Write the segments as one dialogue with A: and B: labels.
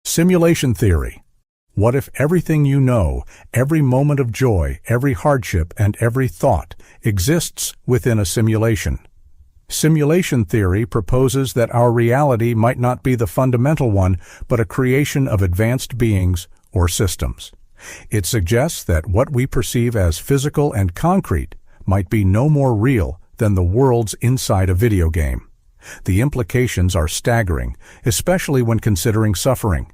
A: Simulation theory. What if everything you know, every moment of joy, every hardship, and every thought exists within a simulation? Simulation theory proposes that our reality might not be the fundamental one, but a creation of advanced beings or systems. It suggests that what we perceive as physical and concrete might be no more real than the worlds inside a video game. The implications are staggering, especially when considering suffering.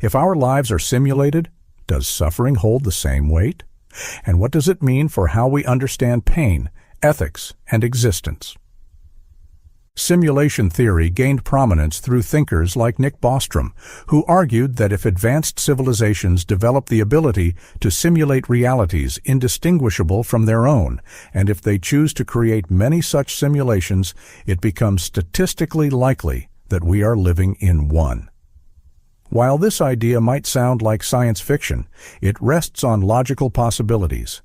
A: If our lives are simulated, does suffering hold the same weight? And what does it mean for how we understand pain, ethics, and existence? Simulation theory gained prominence through thinkers like Nick Bostrom, who argued that if advanced civilizations develop the ability to simulate realities indistinguishable from their own, and if they choose to create many such simulations, it becomes statistically likely that we are living in one. While this idea might sound like science fiction, it rests on logical possibilities.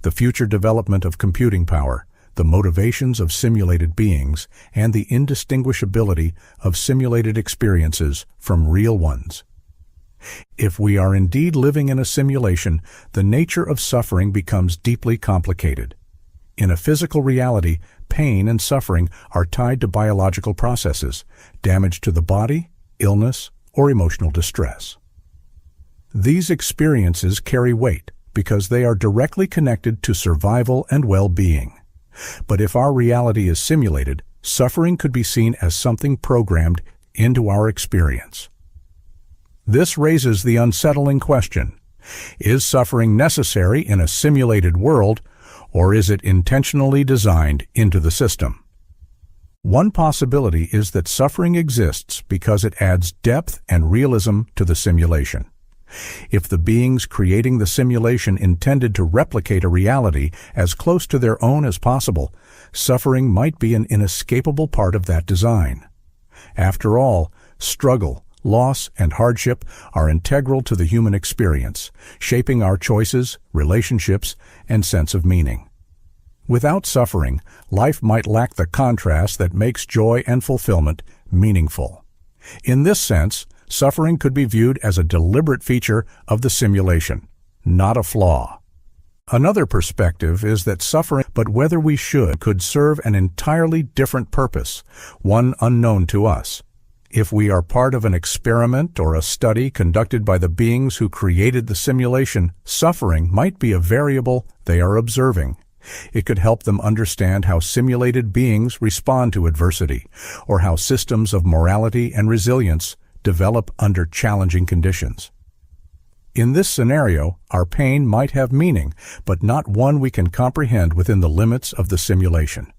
A: The future development of computing power, the motivations of simulated beings, and the indistinguishability of simulated experiences from real ones. If we are indeed living in a simulation, the nature of suffering becomes deeply complicated. In a physical reality, pain and suffering are tied to biological processes, damage to the body, illness, or emotional distress. These experiences carry weight because they are directly connected to survival and well-being. But if our reality is simulated, suffering could be seen as something programmed into our experience. This raises the unsettling question: is suffering necessary in a simulated world, or is it intentionally designed into the system? One possibility is that suffering exists because it adds depth and realism to the simulation. If the beings creating the simulation intended to replicate a reality as close to their own as possible, suffering might be an inescapable part of that design. After all, struggle, loss, and hardship are integral to the human experience, shaping our choices, relationships, and sense of meaning. Without suffering, life might lack the contrast that makes joy and fulfillment meaningful. In this sense, suffering could be viewed as a deliberate feature of the simulation, not a flaw. Another perspective is that suffering, but whether we could serve an entirely different purpose, one unknown to us. If we are part of an experiment or a study conducted by the beings who created the simulation, suffering might be a variable they are observing. It could help them understand how simulated beings respond to adversity, or how systems of morality and resilience develop under challenging conditions. In this scenario, our pain might have meaning, but not one we can comprehend within the limits of the simulation.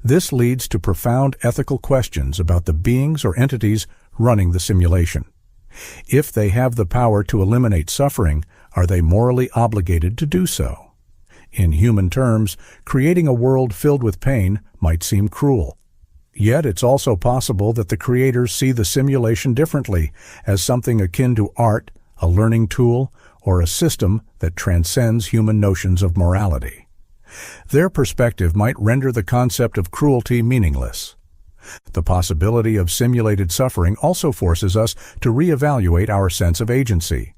A: This leads to profound ethical questions about the beings or entities running the simulation. If they have the power to eliminate suffering, are they morally obligated to do so? In human terms, creating a world filled with pain might seem cruel. Yet it's also possible that the creators see the simulation differently, as something akin to art, a learning tool, or a system that transcends human notions of morality. Their perspective might render the concept of cruelty meaningless. The possibility of simulated suffering also forces us to reevaluate our sense of agency.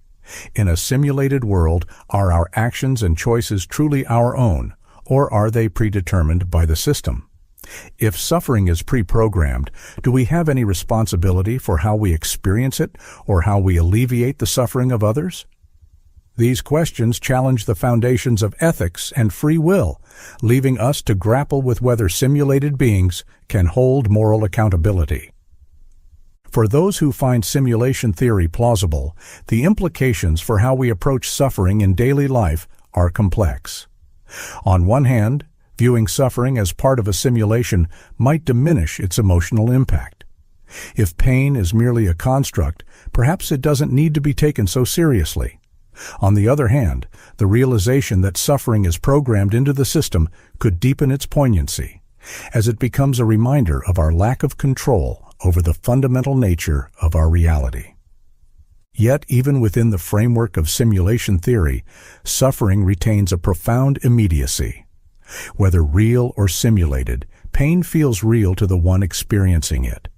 A: In a simulated world, are our actions and choices truly our own, or are they predetermined by the system? If suffering is pre-programmed, do we have any responsibility for how we experience it or how we alleviate the suffering of others? These questions challenge the foundations of ethics and free will, leaving us to grapple with whether simulated beings can hold moral accountability. For those who find simulation theory plausible, the implications for how we approach suffering in daily life are complex. On one hand, viewing suffering as part of a simulation might diminish its emotional impact. If pain is merely a construct, perhaps it doesn't need to be taken so seriously. On the other hand, the realization that suffering is programmed into the system could deepen its poignancy, as it becomes a reminder of our lack of control over the fundamental nature of our reality. Yet, even within the framework of simulation theory, suffering retains a profound immediacy. Whether real or simulated, pain feels real to the one experiencing it.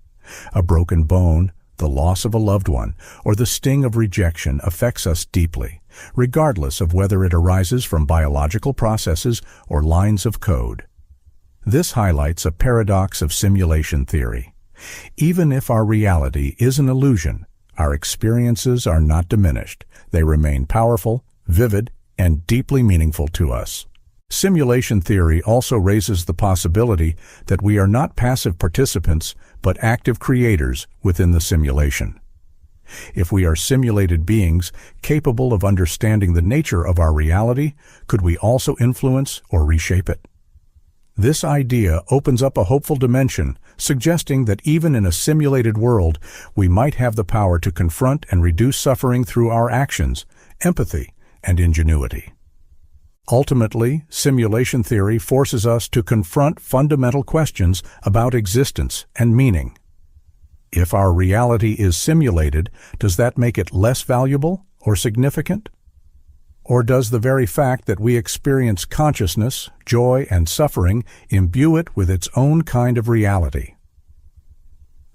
A: A broken bone, the loss of a loved one, or the sting of rejection affects us deeply, regardless of whether it arises from biological processes or lines of code. This highlights a paradox of simulation theory. Even if our reality is an illusion, our experiences are not diminished. They remain powerful, vivid, and deeply meaningful to us. Simulation theory also raises the possibility that we are not passive participants, but active creators within the simulation. If we are simulated beings capable of understanding the nature of our reality, could we also influence or reshape it? This idea opens up a hopeful dimension, suggesting that even in a simulated world, we might have the power to confront and reduce suffering through our actions, empathy, and ingenuity. Ultimately, simulation theory forces us to confront fundamental questions about existence and meaning. If our reality is simulated, does that make it less valuable or significant? Or does the very fact that we experience consciousness, joy, and suffering imbue it with its own kind of reality?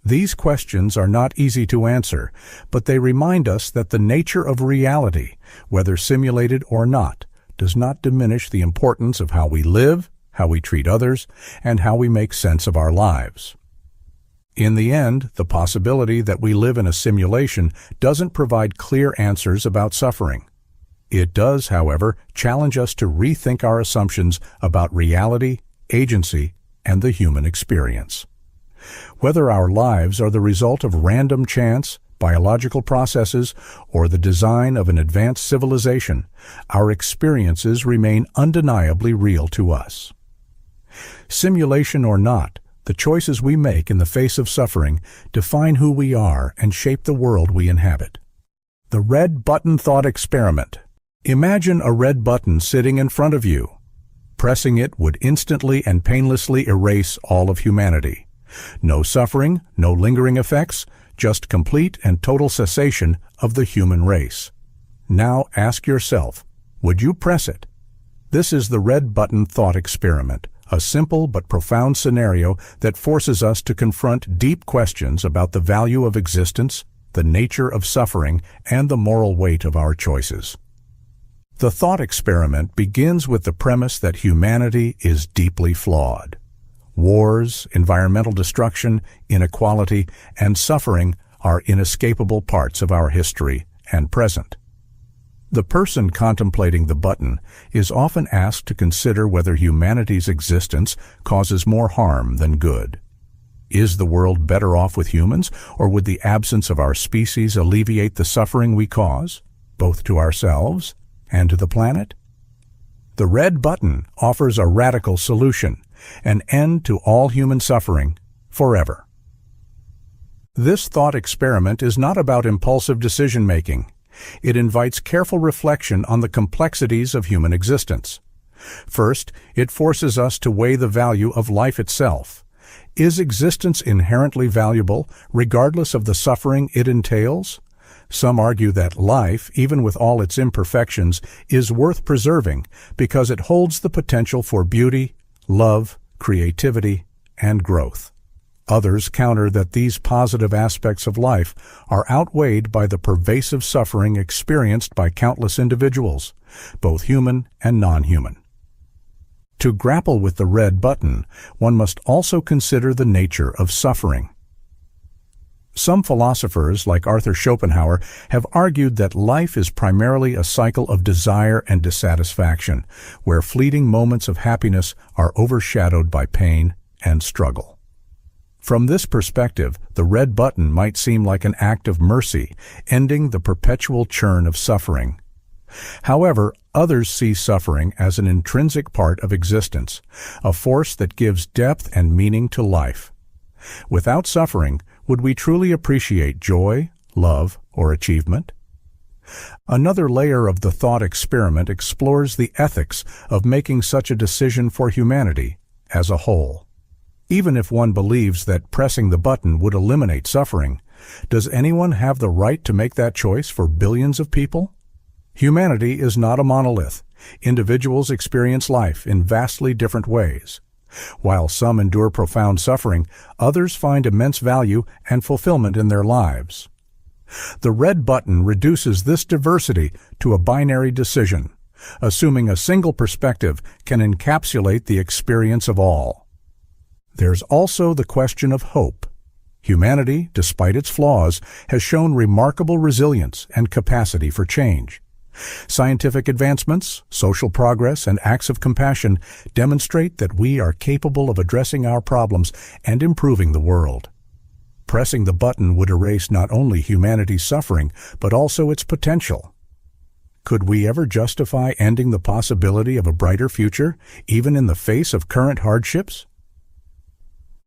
A: These questions are not easy to answer, but they remind us that the nature of reality, whether simulated or not, does not diminish the importance of how we live, how we treat others, and how we make sense of our lives. In the end, the possibility that we live in a simulation doesn't provide clear answers about suffering. It does, however, challenge us to rethink our assumptions about reality, agency, and the human experience. Whether our lives are the result of random chance, biological processes, or the design of an advanced civilization, our experiences remain undeniably real to us. Simulation or not, the choices we make in the face of suffering define who we are and shape the world we inhabit. The red button thought experiment. Imagine a red button sitting in front of you. Pressing it would instantly and painlessly erase all of humanity. No suffering, no lingering effects, just complete and total cessation of the human race. Now ask yourself, would you press it? This is the red button thought experiment, a simple but profound scenario that forces us to confront deep questions about the value of existence, the nature of suffering, and the moral weight of our choices. The thought experiment begins with the premise that humanity is deeply flawed. Wars, environmental destruction, inequality, and suffering are inescapable parts of our history and present. The person contemplating the button is often asked to consider whether humanity's existence causes more harm than good. Is the world better off with humans, or would the absence of our species alleviate the suffering we cause, both to ourselves and to the planet? The red button offers a radical solution, an end to all human suffering forever. This thought experiment is not about impulsive decision-making. It invites careful reflection on the complexities of human existence. First, it forces us to weigh the value of life itself. Is existence inherently valuable, regardless of the suffering it entails? Some argue that life, even with all its imperfections, is worth preserving because it holds the potential for beauty, love, creativity, and growth. Others counter that these positive aspects of life are outweighed by the pervasive suffering experienced by countless individuals, both human and non-human. To grapple with the red button, one must also consider the nature of suffering. Some philosophers, like Arthur Schopenhauer, have argued that life is primarily a cycle of desire and dissatisfaction, where fleeting moments of happiness are overshadowed by pain and struggle. From this perspective, the red button might seem like an act of mercy, ending the perpetual churn of suffering. However, others see suffering as an intrinsic part of existence, a force that gives depth and meaning to life. Without suffering, would we truly appreciate joy, love, or achievement? Another layer of the thought experiment explores the ethics of making such a decision for humanity as a whole. Even if one believes that pressing the button would eliminate suffering, does anyone have the right to make that choice for billions of people? Humanity is not a monolith. Individuals experience life in vastly different ways. While some endure profound suffering, others find immense value and fulfillment in their lives. The red button reduces this diversity to a binary decision, assuming a single perspective can encapsulate the experience of all. There's also the question of hope. Humanity, despite its flaws, has shown remarkable resilience and capacity for change. Scientific advancements, social progress, and acts of compassion demonstrate that we are capable of addressing our problems and improving the world. Pressing the button would erase not only humanity's suffering, but also its potential. Could we ever justify ending the possibility of a brighter future, even in the face of current hardships?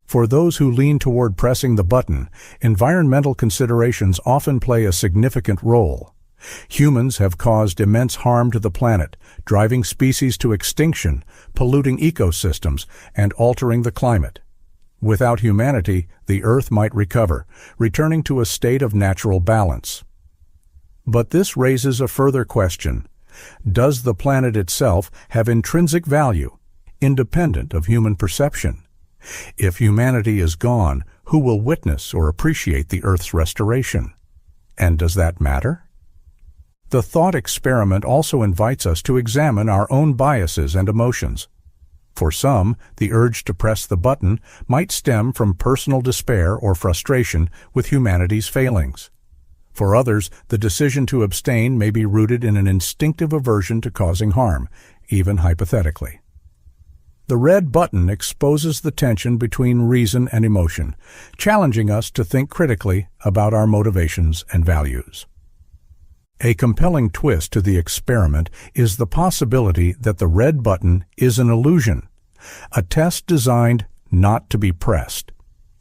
A: For those who lean toward pressing the button, environmental considerations often play a significant role. Humans have caused immense harm to the planet, driving species to extinction, polluting ecosystems, and altering the climate. Without humanity, the Earth might recover, returning to a state of natural balance. But this raises a further question. Does the planet itself have intrinsic value, independent of human perception? If humanity is gone, who will witness or appreciate the Earth's restoration? And does that matter? The thought experiment also invites us to examine our own biases and emotions. For some, the urge to press the button might stem from personal despair or frustration with humanity's failings. For others, the decision to abstain may be rooted in an instinctive aversion to causing harm, even hypothetically. The red button exposes the tension between reason and emotion, challenging us to think critically about our motivations and values. A compelling twist to the experiment is the possibility that the red button is an illusion, a test designed not to be pressed.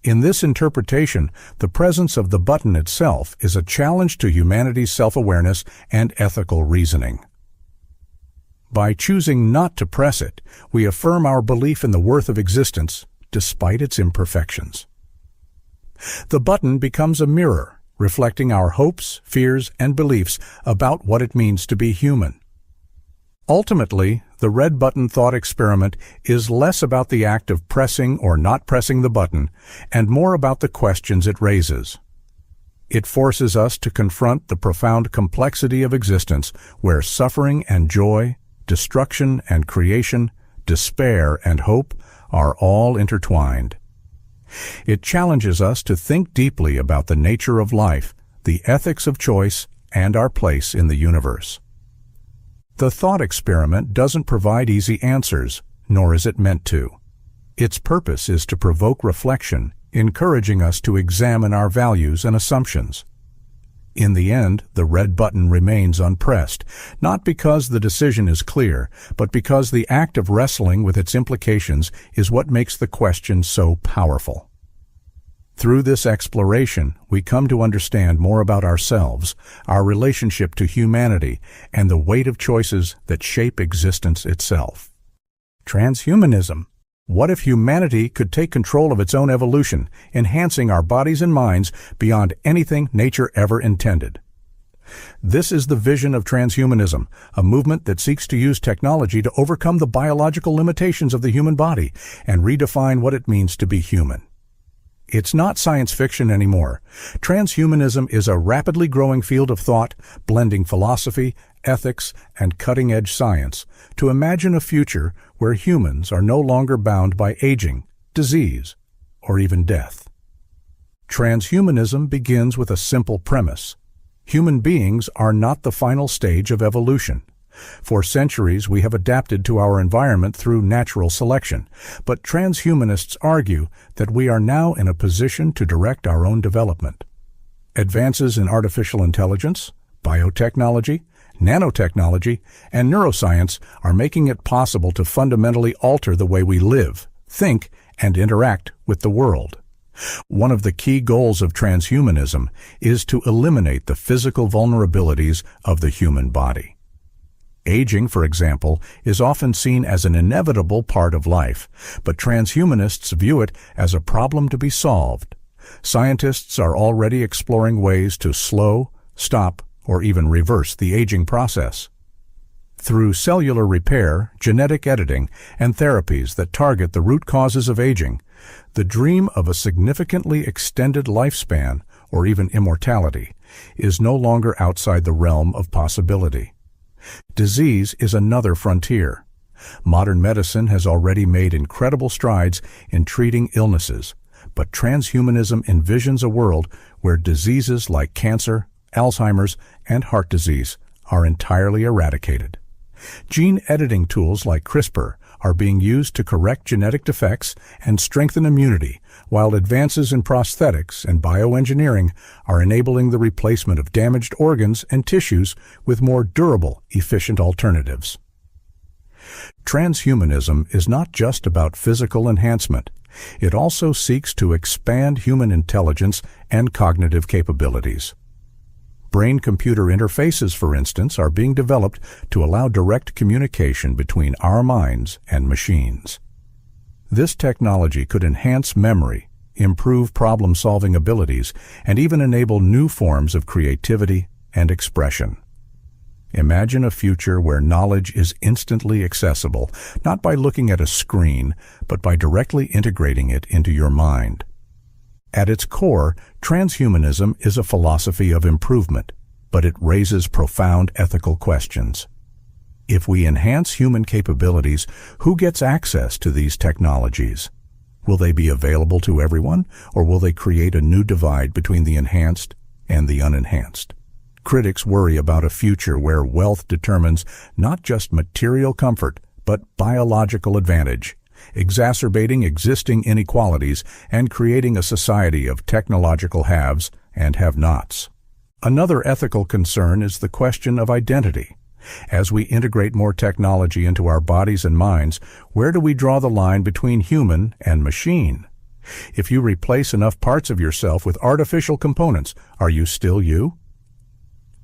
A: In this interpretation, the presence of the button itself is a challenge to humanity's self-awareness and ethical reasoning. By choosing not to press it, we affirm our belief in the worth of existence, despite its imperfections. The button becomes a mirror, reflecting our hopes, fears, and beliefs about what it means to be human. Ultimately, the red button thought experiment is less about the act of pressing or not pressing the button, and more about the questions it raises. It forces us to confront the profound complexity of existence, where suffering and joy, destruction and creation, despair and hope are all intertwined. It challenges us to think deeply about the nature of life, the ethics of choice, and our place in the universe. The thought experiment doesn't provide easy answers, nor is it meant to. Its purpose is to provoke reflection, encouraging us to examine our values and assumptions. In the end, the red button remains unpressed, not because the decision is clear, but because the act of wrestling with its implications is what makes the question so powerful. Through this exploration, we come to understand more about ourselves, our relationship to humanity, and the weight of choices that shape existence itself. Transhumanism. What if humanity could take control of its own evolution, enhancing our bodies and minds beyond anything nature ever intended? This is the vision of transhumanism, a movement that seeks to use technology to overcome the biological limitations of the human body and redefine what it means to be human. It's not science fiction anymore. Transhumanism is a rapidly growing field of thought, blending philosophy, ethics, and cutting-edge science to imagine a future where humans are no longer bound by aging, disease, or even death. Transhumanism begins with a simple premise. Human beings are not the final stage of evolution. For centuries, we have adapted to our environment through natural selection, but transhumanists argue that we are now in a position to direct our own development. Advances in artificial intelligence, biotechnology, nanotechnology, and neuroscience are making it possible to fundamentally alter the way we live, think, and interact with the world. One of the key goals of transhumanism is to eliminate the physical vulnerabilities of the human body. Aging, for example, is often seen as an inevitable part of life, but transhumanists view it as a problem to be solved. Scientists are already exploring ways to slow, stop, or even reverse the aging process. Through cellular repair, genetic editing, and therapies that target the root causes of aging, the dream of a significantly extended lifespan, or even immortality, is no longer outside the realm of possibility. Disease is another frontier. Modern medicine has already made incredible strides in treating illnesses, but transhumanism envisions a world where diseases like cancer, Alzheimer's, and heart disease are entirely eradicated. Gene editing tools like CRISPR are being used to correct genetic defects and strengthen immunity, while advances in prosthetics and bioengineering are enabling the replacement of damaged organs and tissues with more durable, efficient alternatives. Transhumanism is not just about physical enhancement. It also seeks to expand human intelligence and cognitive capabilities. Brain-computer interfaces, for instance, are being developed to allow direct communication between our minds and machines. This technology could enhance memory, improve problem-solving abilities, and even enable new forms of creativity and expression. Imagine a future where knowledge is instantly accessible, not by looking at a screen, but by directly integrating it into your mind. At its core, transhumanism is a philosophy of improvement, but it raises profound ethical questions. If we enhance human capabilities, who gets access to these technologies? Will they be available to everyone, or will they create a new divide between the enhanced and the unenhanced? Critics worry about a future where wealth determines not just material comfort, but biological advantage, exacerbating existing inequalities and creating a society of technological haves and have-nots. Another ethical concern is the question of identity. As we integrate more technology into our bodies and minds, where do we draw the line between human and machine? If you replace enough parts of yourself with artificial components, are you still you?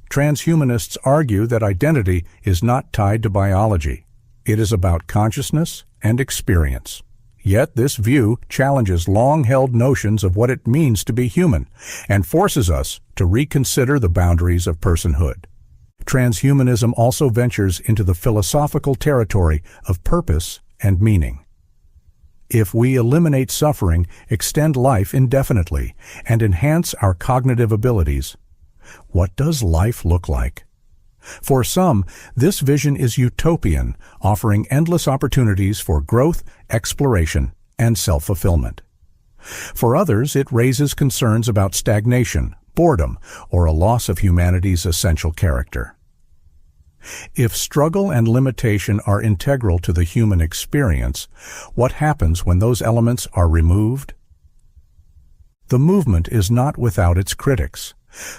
A: Transhumanists argue that identity is not tied to biology. It is about consciousness and experience. Yet this view challenges long-held notions of what it means to be human and forces us to reconsider the boundaries of personhood. Transhumanism also ventures into the philosophical territory of purpose and meaning. If we eliminate suffering, extend life indefinitely, and enhance our cognitive abilities, what does life look like? For some, this vision is utopian, offering endless opportunities for growth, exploration, and self-fulfillment. For others, it raises concerns about stagnation, boredom, or a loss of humanity's essential character. If struggle and limitation are integral to the human experience, what happens when those elements are removed? The movement is not without its critics.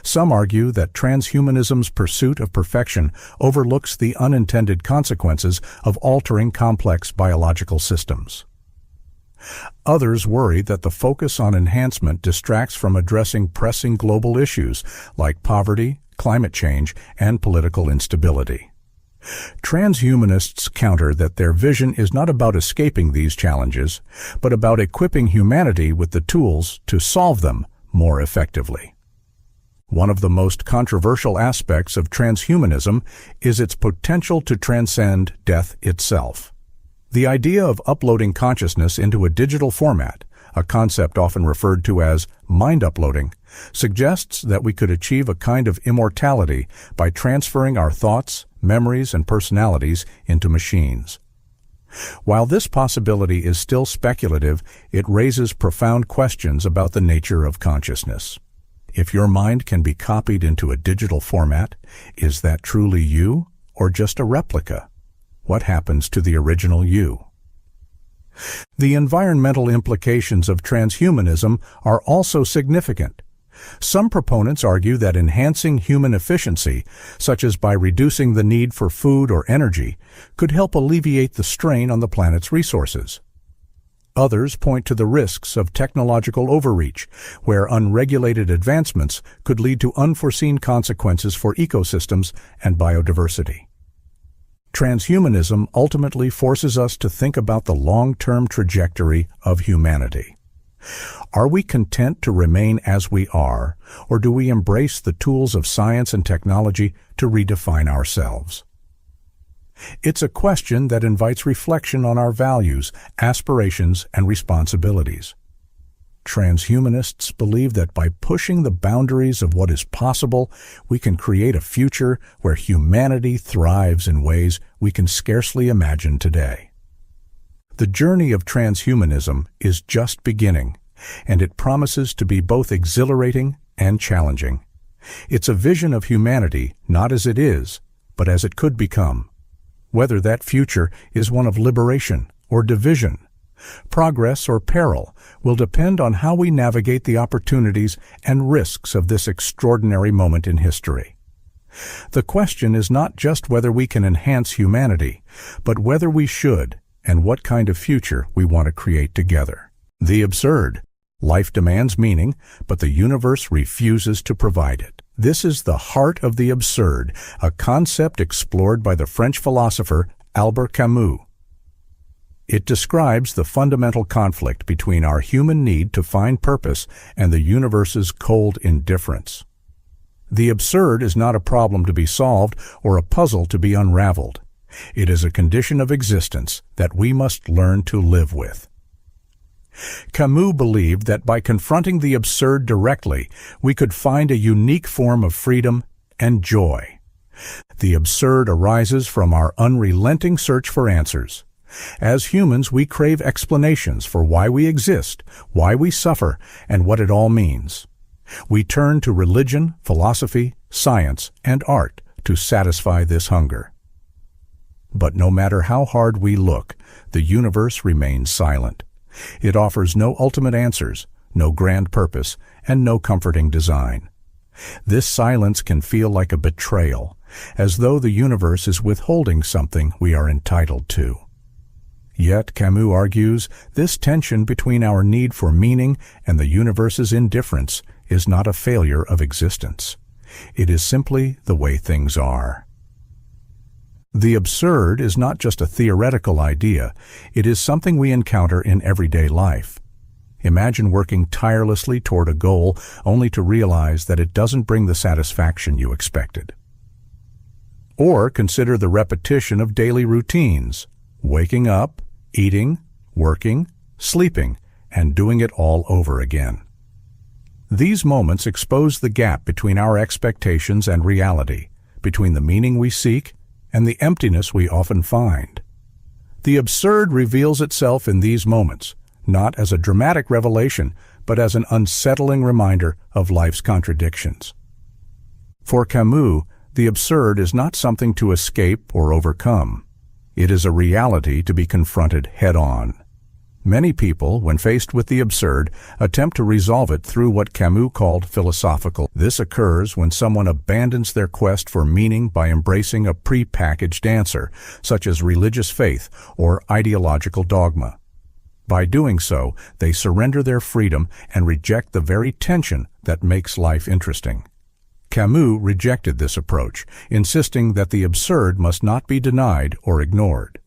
A: Some argue that transhumanism's pursuit of perfection overlooks the unintended consequences of altering complex biological systems. Others worry that the focus on enhancement distracts from addressing pressing global issues like poverty, climate change, and political instability. Transhumanists counter that their vision is not about escaping these challenges, but about equipping humanity with the tools to solve them more effectively. One of the most controversial aspects of transhumanism is its potential to transcend death itself. The idea of uploading consciousness into a digital format, a concept often referred to as mind uploading, suggests that we could achieve a kind of immortality by transferring our thoughts, memories, and personalities into machines. While this possibility is still speculative, it raises profound questions about the nature of consciousness. If your mind can be copied into a digital format, is that truly you or just a replica? What happens to the original you? The environmental implications of transhumanism are also significant. Some proponents argue that enhancing human efficiency, such as by reducing the need for food or energy, could help alleviate the strain on the planet's resources. Others point to the risks of technological overreach, where unregulated advancements could lead to unforeseen consequences for ecosystems and biodiversity. Transhumanism ultimately forces us to think about the long-term trajectory of humanity. Are we content to remain as we are, or do we embrace the tools of science and technology to redefine ourselves? It's a question that invites reflection on our values, aspirations, and responsibilities. Transhumanists believe that by pushing the boundaries of what is possible, we can create a future where humanity thrives in ways we can scarcely imagine today. The journey of transhumanism is just beginning, and it promises to be both exhilarating and challenging. It's a vision of humanity not as it is, but as it could become. Whether that future is one of liberation or division, progress or peril will depend on how we navigate the opportunities and risks of this extraordinary moment in history. The question is not just whether we can enhance humanity, but whether we should and what kind of future we want to create together. The absurd. Life demands meaning, but the universe refuses to provide it. This is the heart of the absurd, a concept explored by the French philosopher Albert Camus. It describes the fundamental conflict between our human need to find purpose and the universe's cold indifference. The absurd is not a problem to be solved or a puzzle to be unraveled. It is a condition of existence that we must learn to live with. Camus believed that by confronting the absurd directly, we could find a unique form of freedom and joy. The absurd arises from our unrelenting search for answers. As humans, we crave explanations for why we exist, why we suffer, and what it all means. We turn to religion, philosophy, science, and art to satisfy this hunger. But no matter how hard we look, the universe remains silent. It offers no ultimate answers, no grand purpose, and no comforting design. This silence can feel like a betrayal, as though the universe is withholding something we are entitled to. Yet, Camus argues, this tension between our need for meaning and the universe's indifference is not a failure of existence. It is simply the way things are. The absurd is not just a theoretical idea, it is something we encounter in everyday life. Imagine working tirelessly toward a goal only to realize that it doesn't bring the satisfaction you expected. Or consider the repetition of daily routines, waking up, eating, working, sleeping, and doing it all over again. These moments expose the gap between our expectations and reality, between the meaning we seek and the emptiness we often find. The absurd reveals itself in these moments, not as a dramatic revelation, but as an unsettling reminder of life's contradictions. For Camus, the absurd is not something to escape or overcome. It is a reality to be confronted head-on. Many people, when faced with the absurd, attempt to resolve it through what Camus called philosophical. This occurs when someone abandons their quest for meaning by embracing a pre-packaged answer, such as religious faith or ideological dogma. By doing so, they surrender their freedom and reject the very tension that makes life interesting. Camus rejected this approach, insisting that the absurd must not be denied or ignored.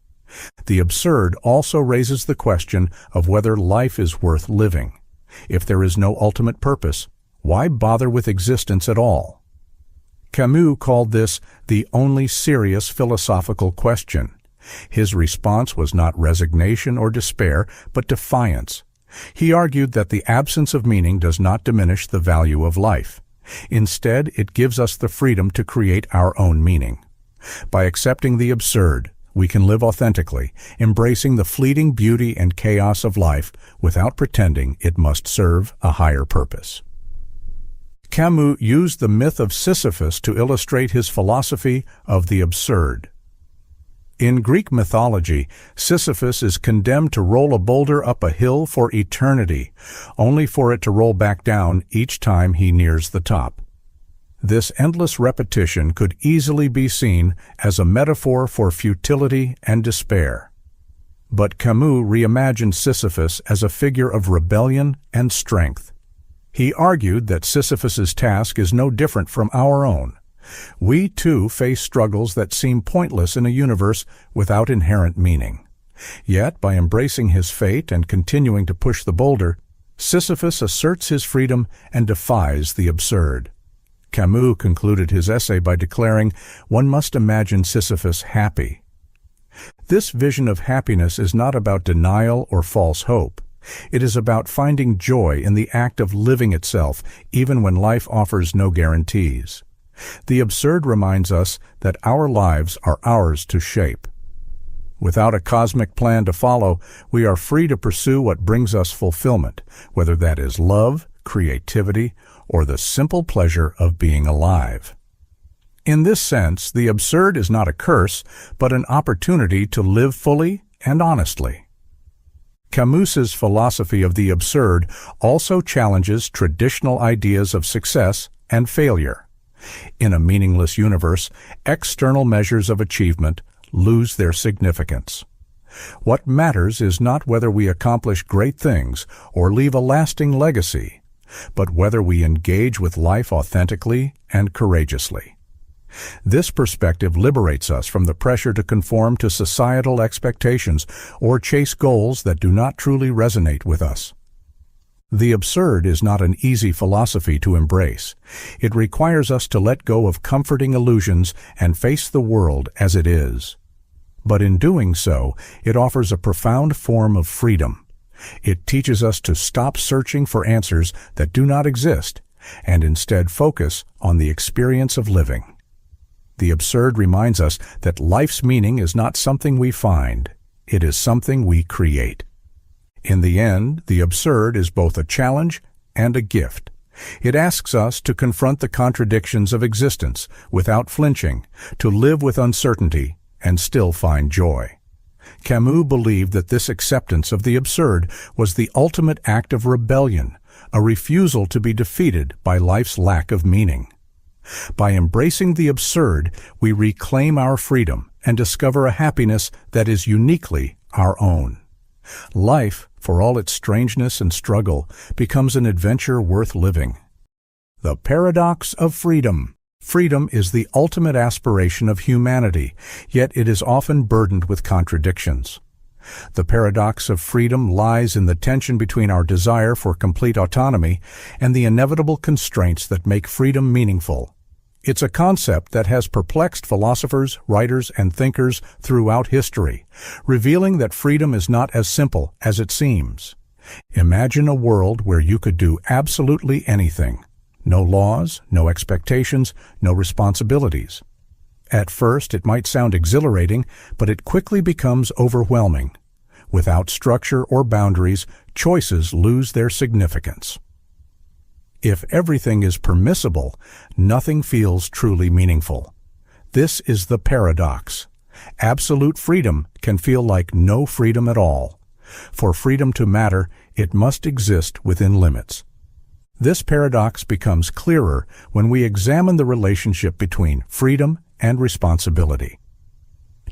A: The absurd also raises the question of whether life is worth living. If there is no ultimate purpose, why bother with existence at all? Camus called this the only serious philosophical question. His response was not resignation or despair, but defiance. He argued that the absence of meaning does not diminish the value of life. Instead, it gives us the freedom to create our own meaning. By accepting the absurd, we can live authentically, embracing the fleeting beauty and chaos of life without pretending it must serve a higher purpose. Camus used the myth of Sisyphus to illustrate his philosophy of the absurd. In Greek mythology, Sisyphus is condemned to roll a boulder up a hill for eternity, only for it to roll back down each time he nears the top. This endless repetition could easily be seen as a metaphor for futility and despair. But Camus reimagined Sisyphus as a figure of rebellion and strength. He argued that Sisyphus's task is no different from our own. We, too, face struggles that seem pointless in a universe without inherent meaning. Yet, by embracing his fate and continuing to push the boulder, Sisyphus asserts his freedom and defies the absurd. Camus concluded his essay by declaring, "One must imagine Sisyphus happy. This vision of happiness is not about denial or false hope. It is about finding joy in the act of living itself, even when life offers no guarantees. The absurd reminds us that our lives are ours to shape. Without a cosmic plan to follow, we are free to pursue what brings us fulfillment, whether that is love, creativity, or the simple pleasure of being alive. In this sense, the absurd is not a curse, but an opportunity to live fully and honestly. Camus's philosophy of the absurd also challenges traditional ideas of success and failure. In a meaningless universe, external measures of achievement lose their significance. What matters is not whether we accomplish great things or leave a lasting legacy, but whether we engage with life authentically and courageously. This perspective liberates us from the pressure to conform to societal expectations or chase goals that do not truly resonate with us. The absurd is not an easy philosophy to embrace. It requires us to let go of comforting illusions and face the world as it is. But in doing so, it offers a profound form of freedom. It teaches us to stop searching for answers that do not exist and instead focus on the experience of living. The absurd reminds us that life's meaning is not something we find. It is something we create. In the end, the absurd is both a challenge and a gift. It asks us to confront the contradictions of existence without flinching, to live with uncertainty, and still find joy. Camus believed that this acceptance of the absurd was the ultimate act of rebellion, a refusal to be defeated by life's lack of meaning. By embracing the absurd, we reclaim our freedom and discover a happiness that is uniquely our own. Life, for all its strangeness and struggle, becomes an adventure worth living. The paradox of freedom. Freedom is the ultimate aspiration of humanity, yet it is often burdened with contradictions. The paradox of freedom lies in the tension between our desire for complete autonomy and the inevitable constraints that make freedom meaningful. It's a concept that has perplexed philosophers, writers, and thinkers throughout history, revealing that freedom is not as simple as it seems. Imagine a world where you could do absolutely anything. No laws, no expectations, no responsibilities. At first, it might sound exhilarating, but it quickly becomes overwhelming. Without structure or boundaries, choices lose their significance. If everything is permissible, nothing feels truly meaningful. This is the paradox. Absolute freedom can feel like no freedom at all. For freedom to matter, it must exist within limits. This paradox becomes clearer when we examine the relationship between freedom and responsibility.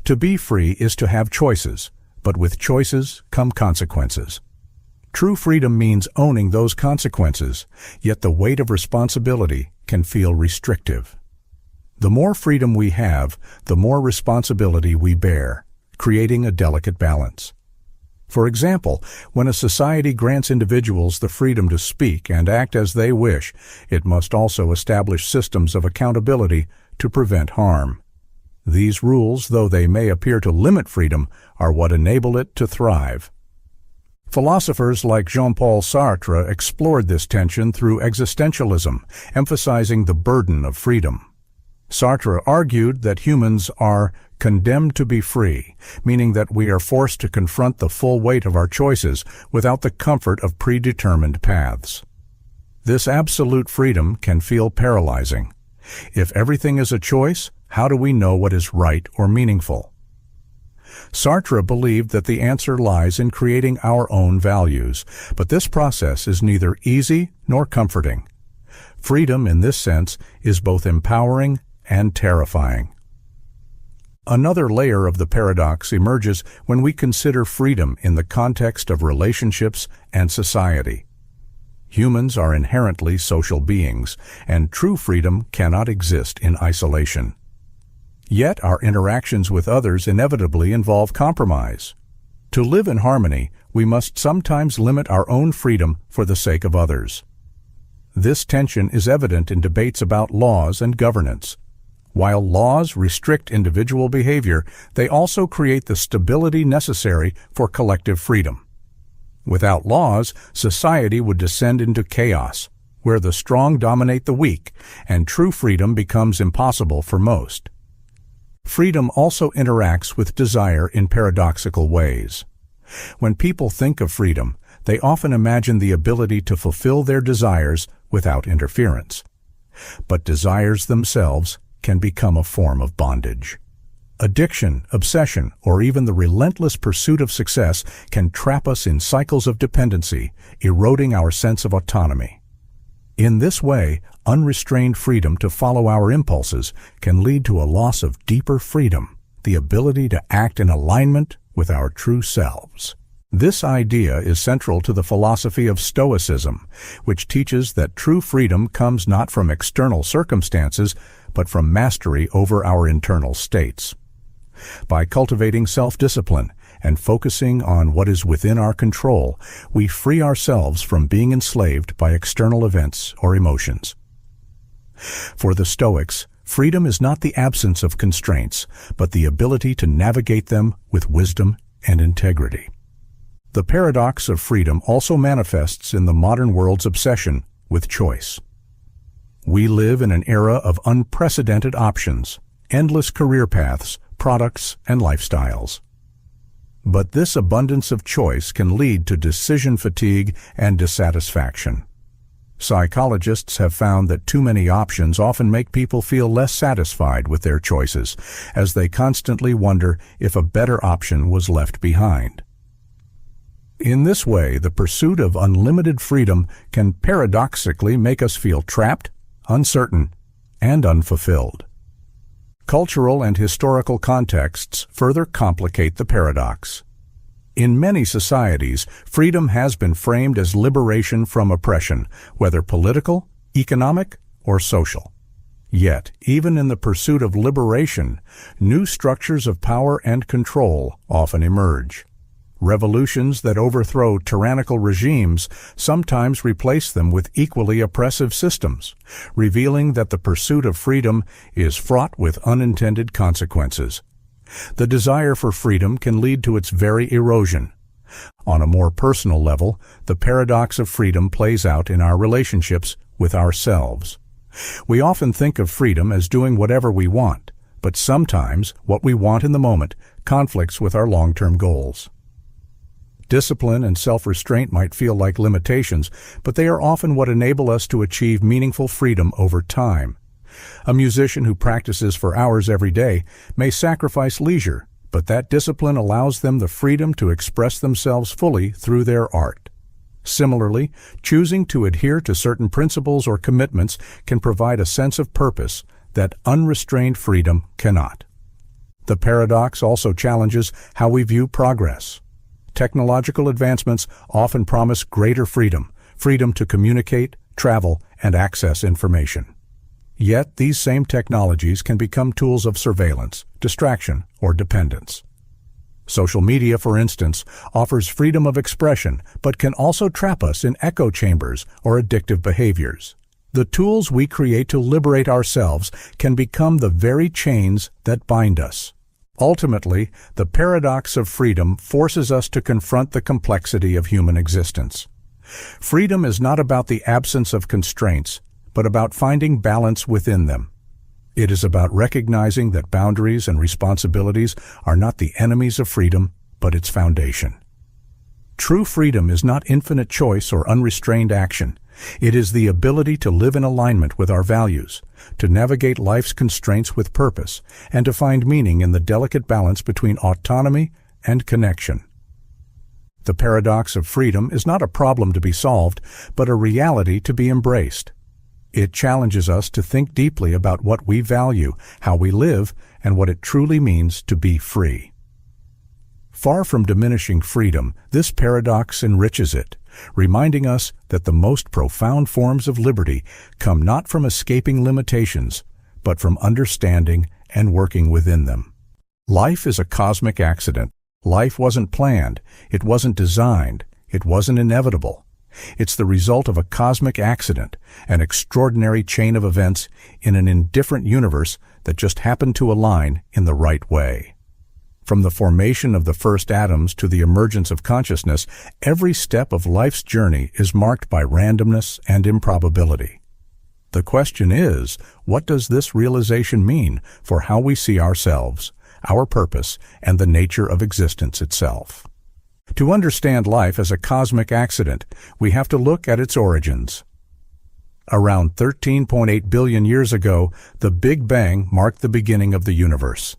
A: To be free is to have choices, but with choices come consequences. True freedom means owning those consequences, yet the weight of responsibility can feel restrictive. The more freedom we have, the more responsibility we bear, creating a delicate balance. For example, when a society grants individuals the freedom to speak and act as they wish, it must also establish systems of accountability to prevent harm. These rules, though they may appear to limit freedom, are what enable it to thrive. Philosophers like Jean-Paul Sartre explored this tension through existentialism, emphasizing the burden of freedom. Sartre argued that humans are condemned to be free, meaning that we are forced to confront the full weight of our choices without the comfort of predetermined paths. This absolute freedom can feel paralyzing. If everything is a choice, how do we know what is right or meaningful? Sartre believed that the answer lies in creating our own values, but this process is neither easy nor comforting. Freedom, in this sense, is both empowering and terrifying. Another layer of the paradox emerges when we consider freedom in the context of relationships and society. Humans are inherently social beings, and true freedom cannot exist in isolation. Yet our interactions with others inevitably involve compromise. To live in harmony, we must sometimes limit our own freedom for the sake of others. This tension is evident in debates about laws and governance. While laws restrict individual behavior, they also create the stability necessary for collective freedom. Without laws, society would descend into chaos, where the strong dominate the weak, and true freedom becomes impossible for most. Freedom also interacts with desire in paradoxical ways. When people think of freedom, they often imagine the ability to fulfill their desires without interference. But desires themselves can become a form of bondage. Addiction, obsession, or even the relentless pursuit of success can trap us in cycles of dependency, eroding our sense of autonomy. In this way, unrestrained freedom to follow our impulses can lead to a loss of deeper freedom, the ability to act in alignment with our true selves. This idea is central to the philosophy of Stoicism, which teaches that true freedom comes not from external circumstances, but from mastery over our internal states. By cultivating self-discipline and focusing on what is within our control, we free ourselves from being enslaved by external events or emotions. For the Stoics, freedom is not the absence of constraints, but the ability to navigate them with wisdom and integrity. The paradox of freedom also manifests in the modern world's obsession with choice. We live in an era of unprecedented options, endless career paths, products, and lifestyles. But this abundance of choice can lead to decision fatigue and dissatisfaction. Psychologists have found that too many options often make people feel less satisfied with their choices, as they constantly wonder if a better option was left behind. In this way, the pursuit of unlimited freedom can paradoxically make us feel trapped, uncertain, and unfulfilled. Cultural and historical contexts further complicate the paradox. In many societies, freedom has been framed as liberation from oppression, whether political, economic, or social. Yet, even in the pursuit of liberation, new structures of power and control often emerge. Revolutions that overthrow tyrannical regimes sometimes replace them with equally oppressive systems, revealing that the pursuit of freedom is fraught with unintended consequences. The desire for freedom can lead to its very erosion. On a more personal level, the paradox of freedom plays out in our relationships with ourselves. We often think of freedom as doing whatever we want, but sometimes what we want in the moment conflicts with our long-term goals. Discipline and self-restraint might feel like limitations, but they are often what enable us to achieve meaningful freedom over time. A musician who practices for hours every day may sacrifice leisure, but that discipline allows them the freedom to express themselves fully through their art. Similarly, choosing to adhere to certain principles or commitments can provide a sense of purpose that unrestrained freedom cannot. The paradox also challenges how we view progress. Technological advancements often promise greater freedom to communicate, travel, and access information. Yet these same technologies can become tools of surveillance, distraction, or dependence. Social media, for instance, offers freedom of expression, but can also trap us in echo chambers or addictive behaviors. The tools we create to liberate ourselves can become the very chains that bind us. Ultimately, the paradox of freedom forces us to confront the complexity of human existence. Freedom is not about the absence of constraints, but about finding balance within them. It is about recognizing that boundaries and responsibilities are not the enemies of freedom, but its foundation. True freedom is not infinite choice or unrestrained action. It is the ability to live in alignment with our values, to navigate life's constraints with purpose, and to find meaning in the delicate balance between autonomy and connection. The paradox of freedom is not a problem to be solved, but a reality to be embraced. It challenges us to think deeply about what we value, how we live, and what it truly means to be free. Far from diminishing freedom, this paradox enriches it, reminding us that the most profound forms of liberty come not from escaping limitations, but from understanding and working within them. Life is a cosmic accident. Life wasn't planned, it wasn't designed, it wasn't inevitable. It's the result of a cosmic accident, an extraordinary chain of events in an indifferent universe that just happened to align in the right way. From the formation of the first atoms to the emergence of consciousness, every step of life's journey is marked by randomness and improbability. The question is, what does this realization mean for how we see ourselves, our purpose, and the nature of existence itself? To understand life as a cosmic accident, we have to look at its origins. Around 13.8 billion years ago, the Big Bang marked the beginning of the universe.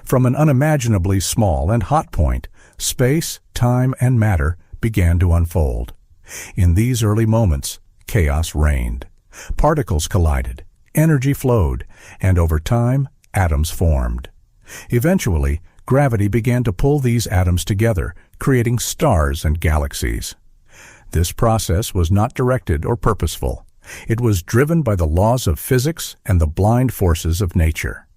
A: From an unimaginably small and hot point, space, time, and matter began to unfold. In these early moments, chaos reigned. Particles collided, energy flowed, and over time, atoms formed. Eventually, gravity began to pull these atoms together, creating stars and galaxies. This process was not directed or purposeful. It was driven by the laws of physics and the blind forces of nature.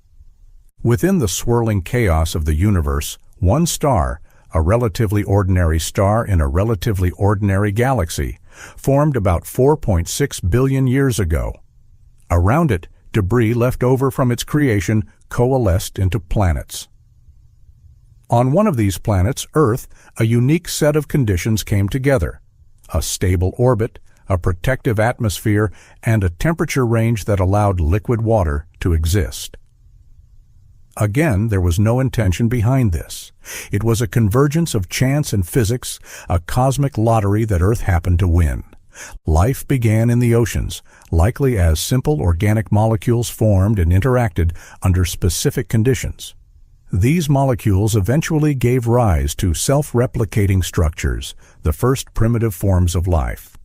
A: Within the swirling chaos of the universe, one star, a relatively ordinary star in a relatively ordinary galaxy, formed about 4.6 billion years ago. Around it, debris left over from its creation coalesced into planets. On one of these planets, Earth, a unique set of conditions came together: a stable orbit, a protective atmosphere, and a temperature range that allowed liquid water to exist. Again, there was no intention behind this. It was a convergence of chance and physics, a cosmic lottery that Earth happened to win. Life began in the oceans, likely as simple organic molecules formed and interacted under specific conditions. These molecules eventually gave rise to self-replicating structures, the first primitive forms of life.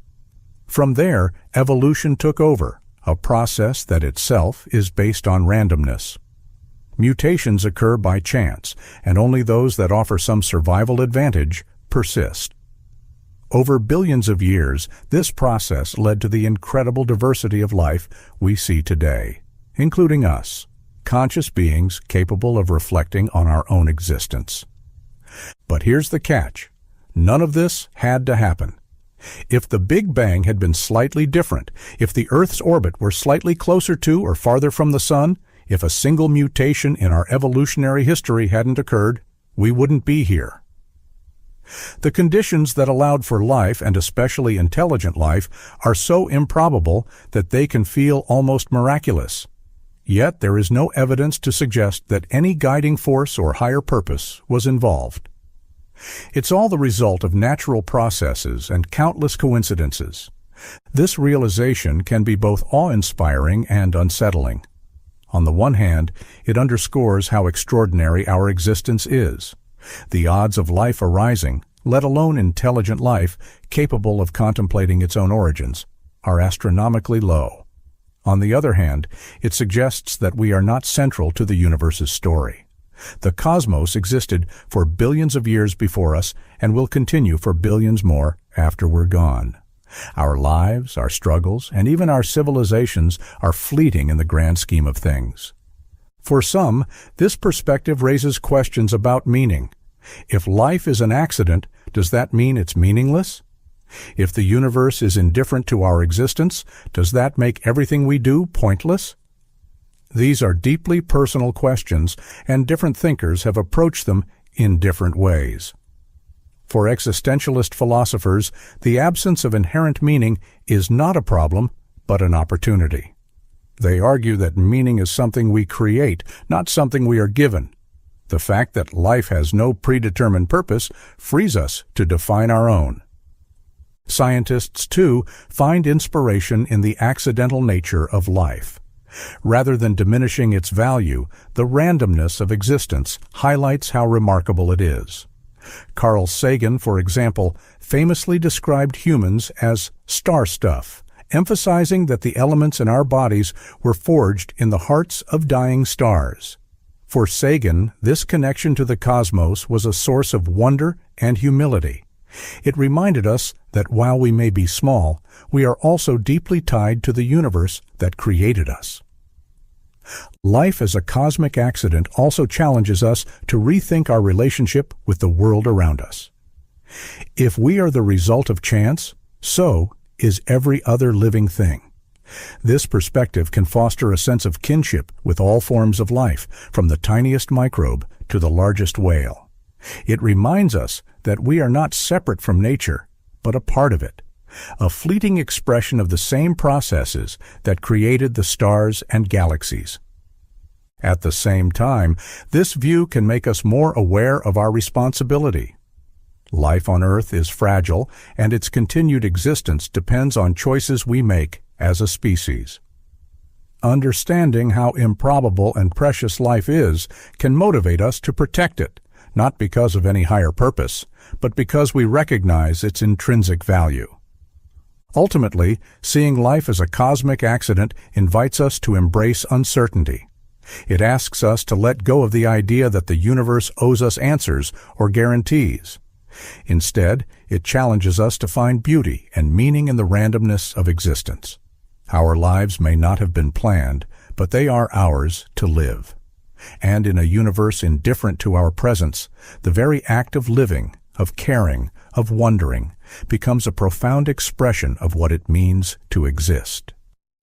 A: From there, evolution took over, a process that itself is based on randomness. Mutations occur by chance, and only those that offer some survival advantage persist. Over billions of years, this process led to the incredible diversity of life we see today, including us, conscious beings capable of reflecting on our own existence. But here's the catch. None of this had to happen. If the Big Bang had been slightly different, if the Earth's orbit were slightly closer to or farther from the Sun, if a single mutation in our evolutionary history hadn't occurred, we wouldn't be here. The conditions that allowed for life, and especially intelligent life, are so improbable that they can feel almost miraculous. Yet there is no evidence to suggest that any guiding force or higher purpose was involved. It's all the result of natural processes and countless coincidences. This realization can be both awe-inspiring and unsettling. On the one hand, it underscores how extraordinary our existence is. The odds of life arising, let alone intelligent life, capable of contemplating its own origins, are astronomically low. On the other hand, it suggests that we are not central to the universe's story. The cosmos existed for billions of years before us and will continue for billions more after we're gone. Our lives, our struggles, and even our civilizations are fleeting in the grand scheme of things. For some, this perspective raises questions about meaning. If life is an accident, does that mean it's meaningless? If the universe is indifferent to our existence, does that make everything we do pointless? These are deeply personal questions, and different thinkers have approached them in different ways. For existentialist philosophers, the absence of inherent meaning is not a problem, but an opportunity. They argue that meaning is something we create, not something we are given. The fact that life has no predetermined purpose frees us to define our own. Scientists, too, find inspiration in the accidental nature of life. Rather than diminishing its value, the randomness of existence highlights how remarkable it is. Carl Sagan, for example, famously described humans as star stuff, emphasizing that the elements in our bodies were forged in the hearts of dying stars. For Sagan, this connection to the cosmos was a source of wonder and humility. It reminded us that while we may be small, we are also deeply tied to the universe that created us. Life as a cosmic accident also challenges us to rethink our relationship with the world around us. If we are the result of chance, so is every other living thing. This perspective can foster a sense of kinship with all forms of life, from the tiniest microbe to the largest whale. It reminds us that we are not separate from nature, but a part of it, a fleeting expression of the same processes that created the stars and galaxies. At the same time, this view can make us more aware of our responsibility. Life on Earth is fragile, and its continued existence depends on choices we make as a species. Understanding how improbable and precious life is can motivate us to protect it, not because of any higher purpose, but because we recognize its intrinsic value. Ultimately, seeing life as a cosmic accident invites us to embrace uncertainty. It asks us to let go of the idea that the universe owes us answers or guarantees. Instead, it challenges us to find beauty and meaning in the randomness of existence. Our lives may not have been planned, but they are ours to live. And in a universe indifferent to our presence, the very act of living, of caring, of wondering, becomes a profound expression of what it means to exist.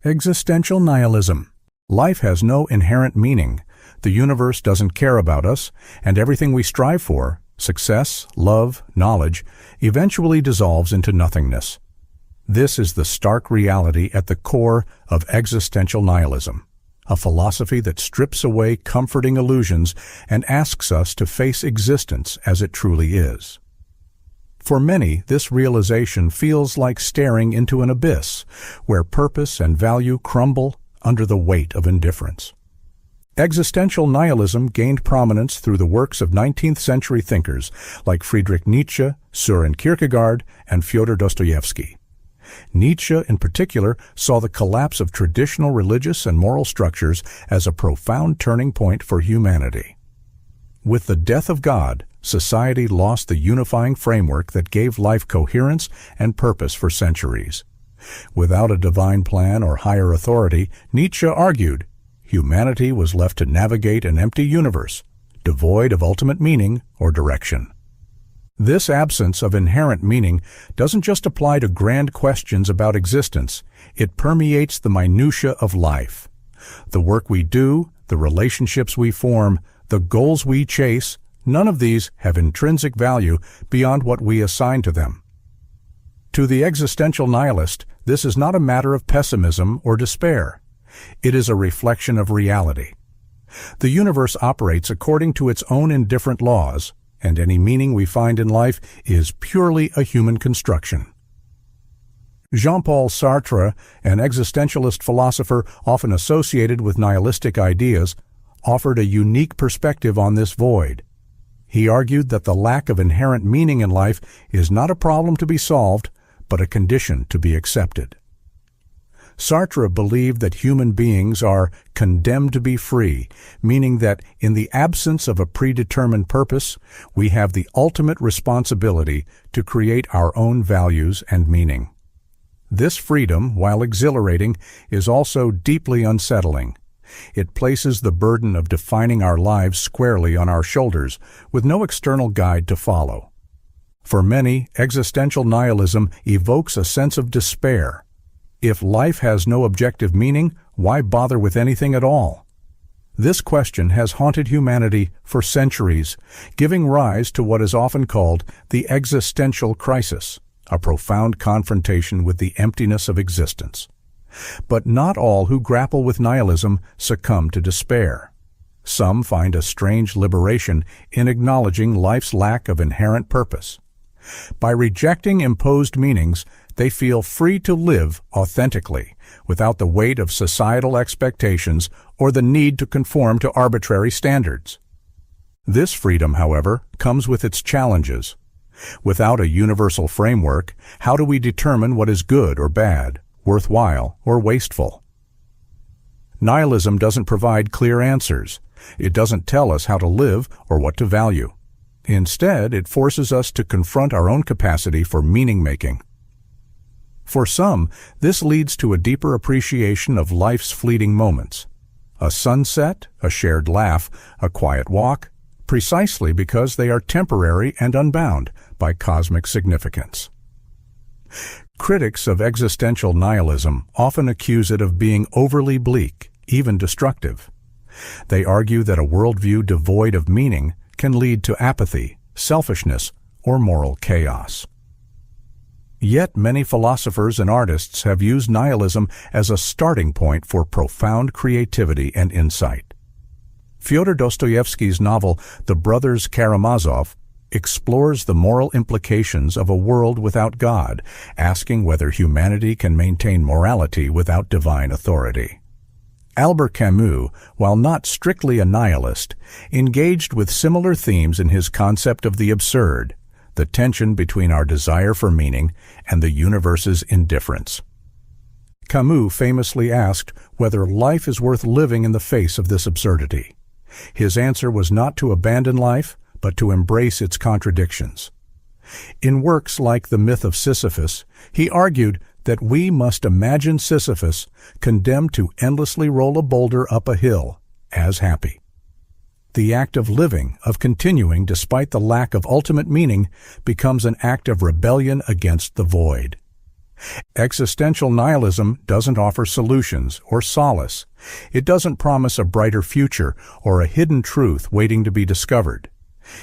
A: Existential nihilism. Life has no inherent meaning. The universe doesn't care about us, and everything we strive for, success, love, knowledge, eventually dissolves into nothingness. This is the stark reality at the core of existential nihilism, a philosophy that strips away comforting illusions and asks us to face existence as it truly is. For many, this realization feels like staring into an abyss, where purpose and value crumble under the weight of indifference. Existential nihilism gained prominence through the works of 19th-century thinkers like Friedrich Nietzsche, Søren Kierkegaard, and Fyodor Dostoevsky. Nietzsche, in particular, saw the collapse of traditional religious and moral structures as a profound turning point for humanity. With the death of God, society lost the unifying framework that gave life coherence and purpose for centuries. Without a divine plan or higher authority, Nietzsche argued, humanity was left to navigate an empty universe, devoid of ultimate meaning or direction. This absence of inherent meaning doesn't just apply to grand questions about existence, it permeates the minutiae of life. The work we do, the relationships we form, the goals we chase, none of these have intrinsic value beyond what we assign to them. To the existential nihilist, this is not a matter of pessimism or despair. It is a reflection of reality. The universe operates according to its own indifferent laws, and any meaning we find in life is purely a human construction. Jean-Paul Sartre, an existentialist philosopher often associated with nihilistic ideas, offered a unique perspective on this void. He argued that the lack of inherent meaning in life is not a problem to be solved, but a condition to be accepted. Sartre believed that human beings are condemned to be free, meaning that in the absence of a predetermined purpose, we have the ultimate responsibility to create our own values and meaning. This freedom, while exhilarating, is also deeply unsettling. It places the burden of defining our lives squarely on our shoulders, with no external guide to follow. For many, existential nihilism evokes a sense of despair. If life has no objective meaning, why bother with anything at all? This question has haunted humanity for centuries, giving rise to what is often called the existential crisis, a profound confrontation with the emptiness of existence. But not all who grapple with nihilism succumb to despair. Some find a strange liberation in acknowledging life's lack of inherent purpose. By rejecting imposed meanings, they feel free to live authentically, without the weight of societal expectations or the need to conform to arbitrary standards. This freedom, however, comes with its challenges. Without a universal framework, how do we determine what is good or bad, worthwhile or wasteful? Nihilism doesn't provide clear answers. It doesn't tell us how to live or what to value. Instead, it forces us to confront our own capacity for meaning-making. For some, this leads to a deeper appreciation of life's fleeting moments. A sunset, a shared laugh, a quiet walk, precisely because they are temporary and unbound by cosmic significance. Critics of existential nihilism often accuse it of being overly bleak, even destructive. They argue that a worldview devoid of meaning can lead to apathy, selfishness, or moral chaos. Yet many philosophers and artists have used nihilism as a starting point for profound creativity and insight. Fyodor Dostoevsky's novel The Brothers Karamazov explores the moral implications of a world without God, asking whether humanity can maintain morality without divine authority. Albert Camus, while not strictly a nihilist, engaged with similar themes in his concept of the absurd, the tension between our desire for meaning and the universe's indifference. Camus famously asked whether life is worth living in the face of this absurdity. His answer was not to abandon life, but to embrace its contradictions. In works like The Myth of Sisyphus, he argued that we must imagine Sisyphus condemned to endlessly roll a boulder up a hill, as happy. The act of living, of continuing despite the lack of ultimate meaning, becomes an act of rebellion against the void. Existential nihilism doesn't offer solutions or solace. It doesn't promise a brighter future or a hidden truth waiting to be discovered.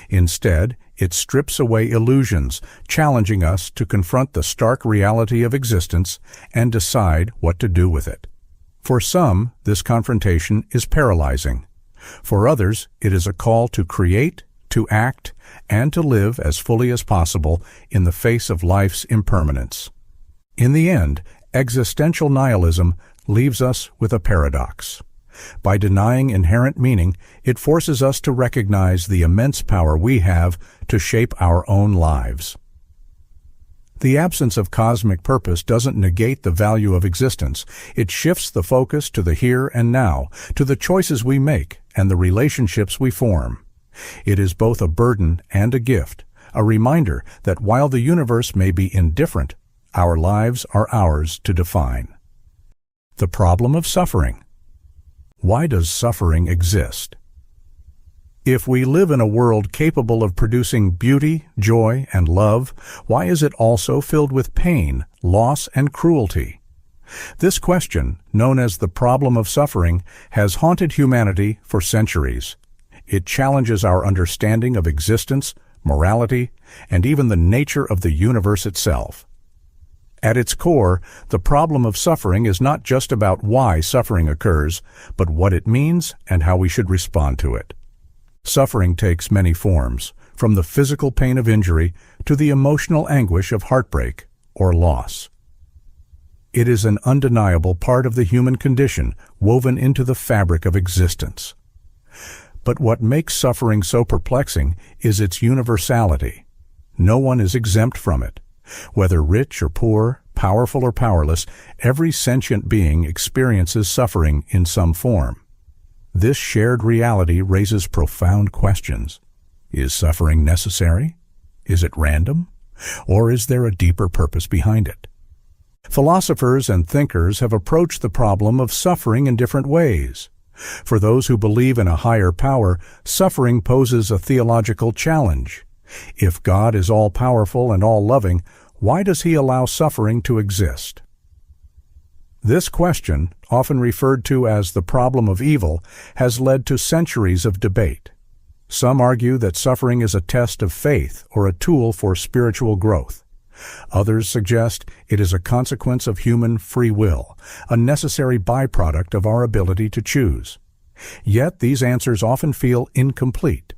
A: Instead, it strips away illusions, challenging us to confront the stark reality of existence and decide what to do with it. For some, this confrontation is paralyzing. For others, it is a call to create, to act, and to live as fully as possible in the face of life's impermanence. In the end, existential nihilism leaves us with a paradox. By denying inherent meaning, it forces us to recognize the immense power we have to shape our own lives. The absence of cosmic purpose doesn't negate the value of existence. It shifts the focus to the here and now, to the choices we make and the relationships we form. It is both a burden and a gift, a reminder that while the universe may be indifferent, our lives are ours to define. The problem of suffering. Why does suffering exist? If we live in a world capable of producing beauty, joy, and love, why is it also filled with pain, loss, and cruelty? This question, known as the problem of suffering, has haunted humanity for centuries. It challenges our understanding of existence, morality, and even the nature of the universe itself. At its core, the problem of suffering is not just about why suffering occurs, but what it means and how we should respond to it. Suffering takes many forms, from the physical pain of injury to the emotional anguish of heartbreak or loss. It is an undeniable part of the human condition woven into the fabric of existence. But what makes suffering so perplexing is its universality. No one is exempt from it. Whether rich or poor, powerful or powerless, every sentient being experiences suffering in some form. This shared reality raises profound questions. Is suffering necessary? Is it random? Or is there a deeper purpose behind it? Philosophers and thinkers have approached the problem of suffering in different ways. For those who believe in a higher power, suffering poses a theological challenge. If God is all-powerful and all-loving, why does He allow suffering to exist? This question, often referred to as the problem of evil, has led to centuries of debate. Some argue that suffering is a test of faith or a tool for spiritual growth. Others suggest it is a consequence of human free will, a necessary byproduct of our ability to choose. Yet these answers often feel incomplete.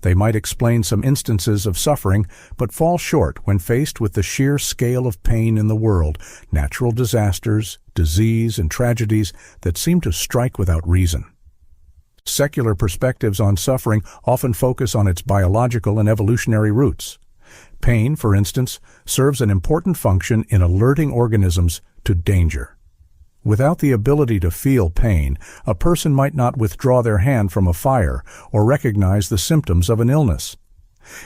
A: They might explain some instances of suffering, but fall short when faced with the sheer scale of pain in the world, natural disasters, disease, and tragedies that seem to strike without reason. Secular perspectives on suffering often focus on its biological and evolutionary roots. Pain, for instance, serves an important function in alerting organisms to danger. Without the ability to feel pain, a person might not withdraw their hand from a fire or recognize the symptoms of an illness.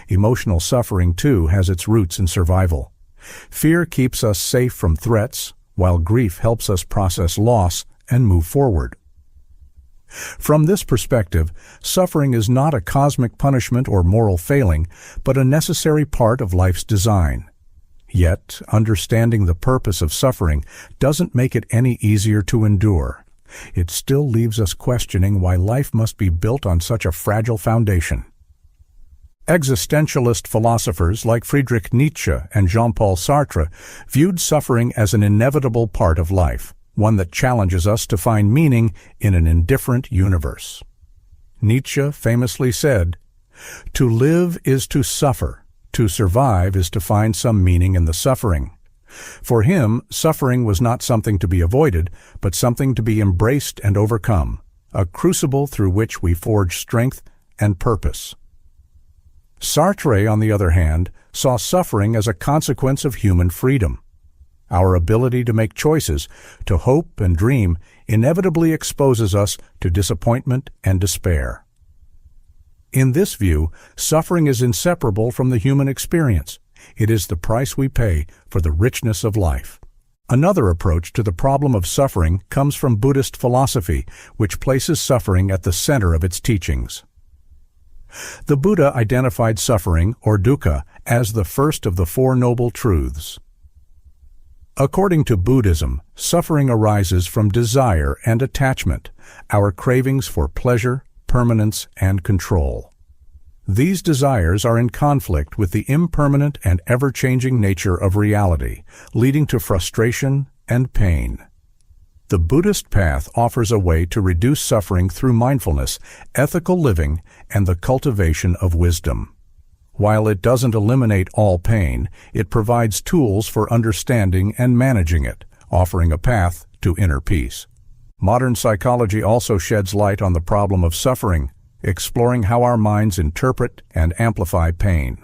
A: Emotional suffering, too, has its roots in survival. Fear keeps us safe from threats, while grief helps us process loss and move forward. From this perspective, suffering is not a cosmic punishment or moral failing, but a necessary part of life's design. Yet, understanding the purpose of suffering doesn't make it any easier to endure. It still leaves us questioning why life must be built on such a fragile foundation. Existentialist philosophers like Friedrich Nietzsche and Jean-Paul Sartre viewed suffering as an inevitable part of life, one that challenges us to find meaning in an indifferent universe. Nietzsche famously said, "To live is to suffer. To survive is to find some meaning in the suffering." For him, suffering was not something to be avoided, but something to be embraced and overcome, a crucible through which we forge strength and purpose. Sartre, on the other hand, saw suffering as a consequence of human freedom. Our ability to make choices, to hope and dream, inevitably exposes us to disappointment and despair. In this view, suffering is inseparable from the human experience. It is the price we pay for the richness of life. Another approach to the problem of suffering comes from Buddhist philosophy, which places suffering at the center of its teachings. The Buddha identified suffering, or dukkha, as the first of the Four Noble Truths. According to Buddhism, suffering arises from desire and attachment, our cravings for pleasure, permanence, and control. These desires are in conflict with the impermanent and ever-changing nature of reality, leading to frustration and pain. The Buddhist path offers a way to reduce suffering through mindfulness, ethical living, and the cultivation of wisdom. While it doesn't eliminate all pain, it provides tools for understanding and managing it, offering a path to inner peace. Modern psychology also sheds light on the problem of suffering, exploring how our minds interpret and amplify pain.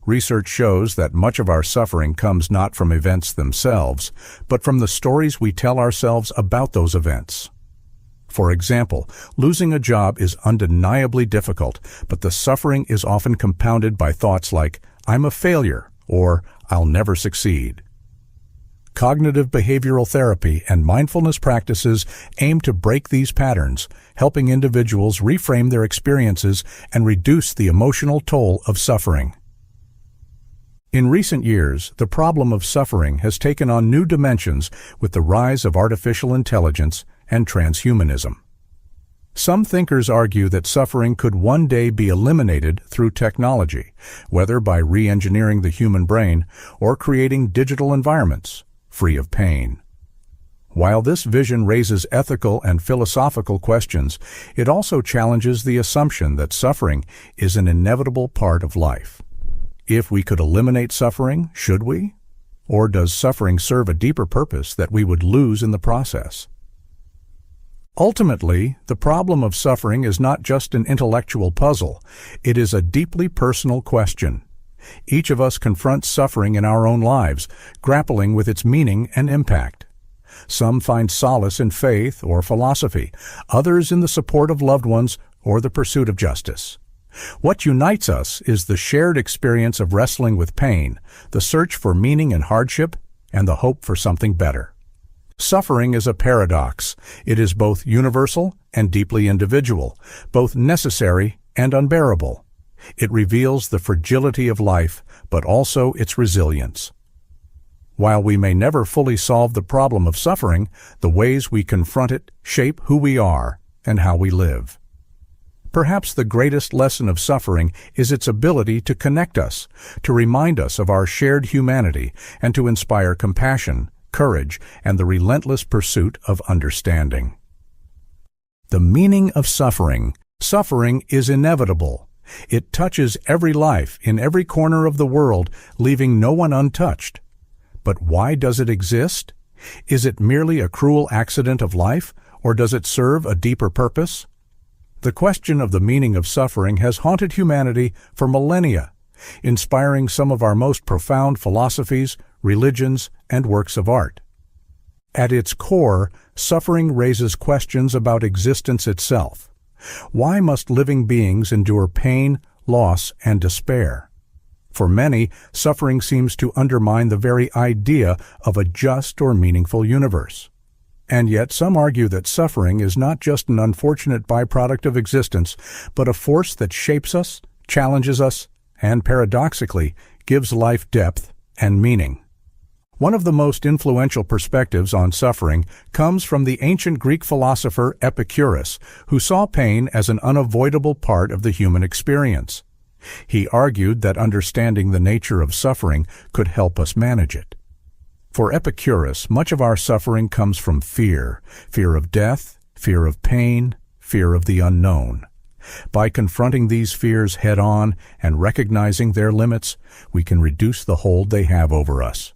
A: Research shows that much of our suffering comes not from events themselves, but from the stories we tell ourselves about those events. For example, losing a job is undeniably difficult, but the suffering is often compounded by thoughts like, "I'm a failure," or "I'll never succeed." Cognitive behavioral therapy and mindfulness practices aim to break these patterns, helping individuals reframe their experiences and reduce the emotional toll of suffering. In recent years, the problem of suffering has taken on new dimensions with the rise of artificial intelligence and transhumanism. Some thinkers argue that suffering could one day be eliminated through technology, whether by re-engineering the human brain or creating digital environments free of pain. While this vision raises ethical and philosophical questions, it also challenges the assumption that suffering is an inevitable part of life. If we could eliminate suffering, should we? Or does suffering serve a deeper purpose that we would lose in the process? Ultimately, the problem of suffering is not just an intellectual puzzle. It is a deeply personal question. Each of us confronts suffering in our own lives, grappling with its meaning and impact. Some find solace in faith or philosophy, others in the support of loved ones or the pursuit of justice. What unites us is the shared experience of wrestling with pain, the search for meaning in hardship, and the hope for something better. Suffering is a paradox. It is both universal and deeply individual, both necessary and unbearable. It reveals the fragility of life, but also its resilience. While we may never fully solve the problem of suffering, the ways we confront it shape who we are and how we live. Perhaps the greatest lesson of suffering is its ability to connect us, to remind us of our shared humanity, and to inspire compassion, courage, and the relentless pursuit of understanding. The meaning of suffering. Suffering is inevitable. It touches every life in every corner of the world, leaving no one untouched. But why does it exist? Is it merely a cruel accident of life, or does it serve a deeper purpose? The question of the meaning of suffering has haunted humanity for millennia, inspiring some of our most profound philosophies, religions, and works of art. At its core, suffering raises questions about existence itself. Why must living beings endure pain, loss, and despair? For many, suffering seems to undermine the very idea of a just or meaningful universe. And yet some argue that suffering is not just an unfortunate byproduct of existence, but a force that shapes us, challenges us, and paradoxically gives life depth and meaning. One of the most influential perspectives on suffering comes from the ancient Greek philosopher Epicurus, who saw pain as an unavoidable part of the human experience. He argued that understanding the nature of suffering could help us manage it. For Epicurus, much of our suffering comes from fear of death, fear of pain, fear of the unknown. By confronting these fears head-on and recognizing their limits, we can reduce the hold they have over us.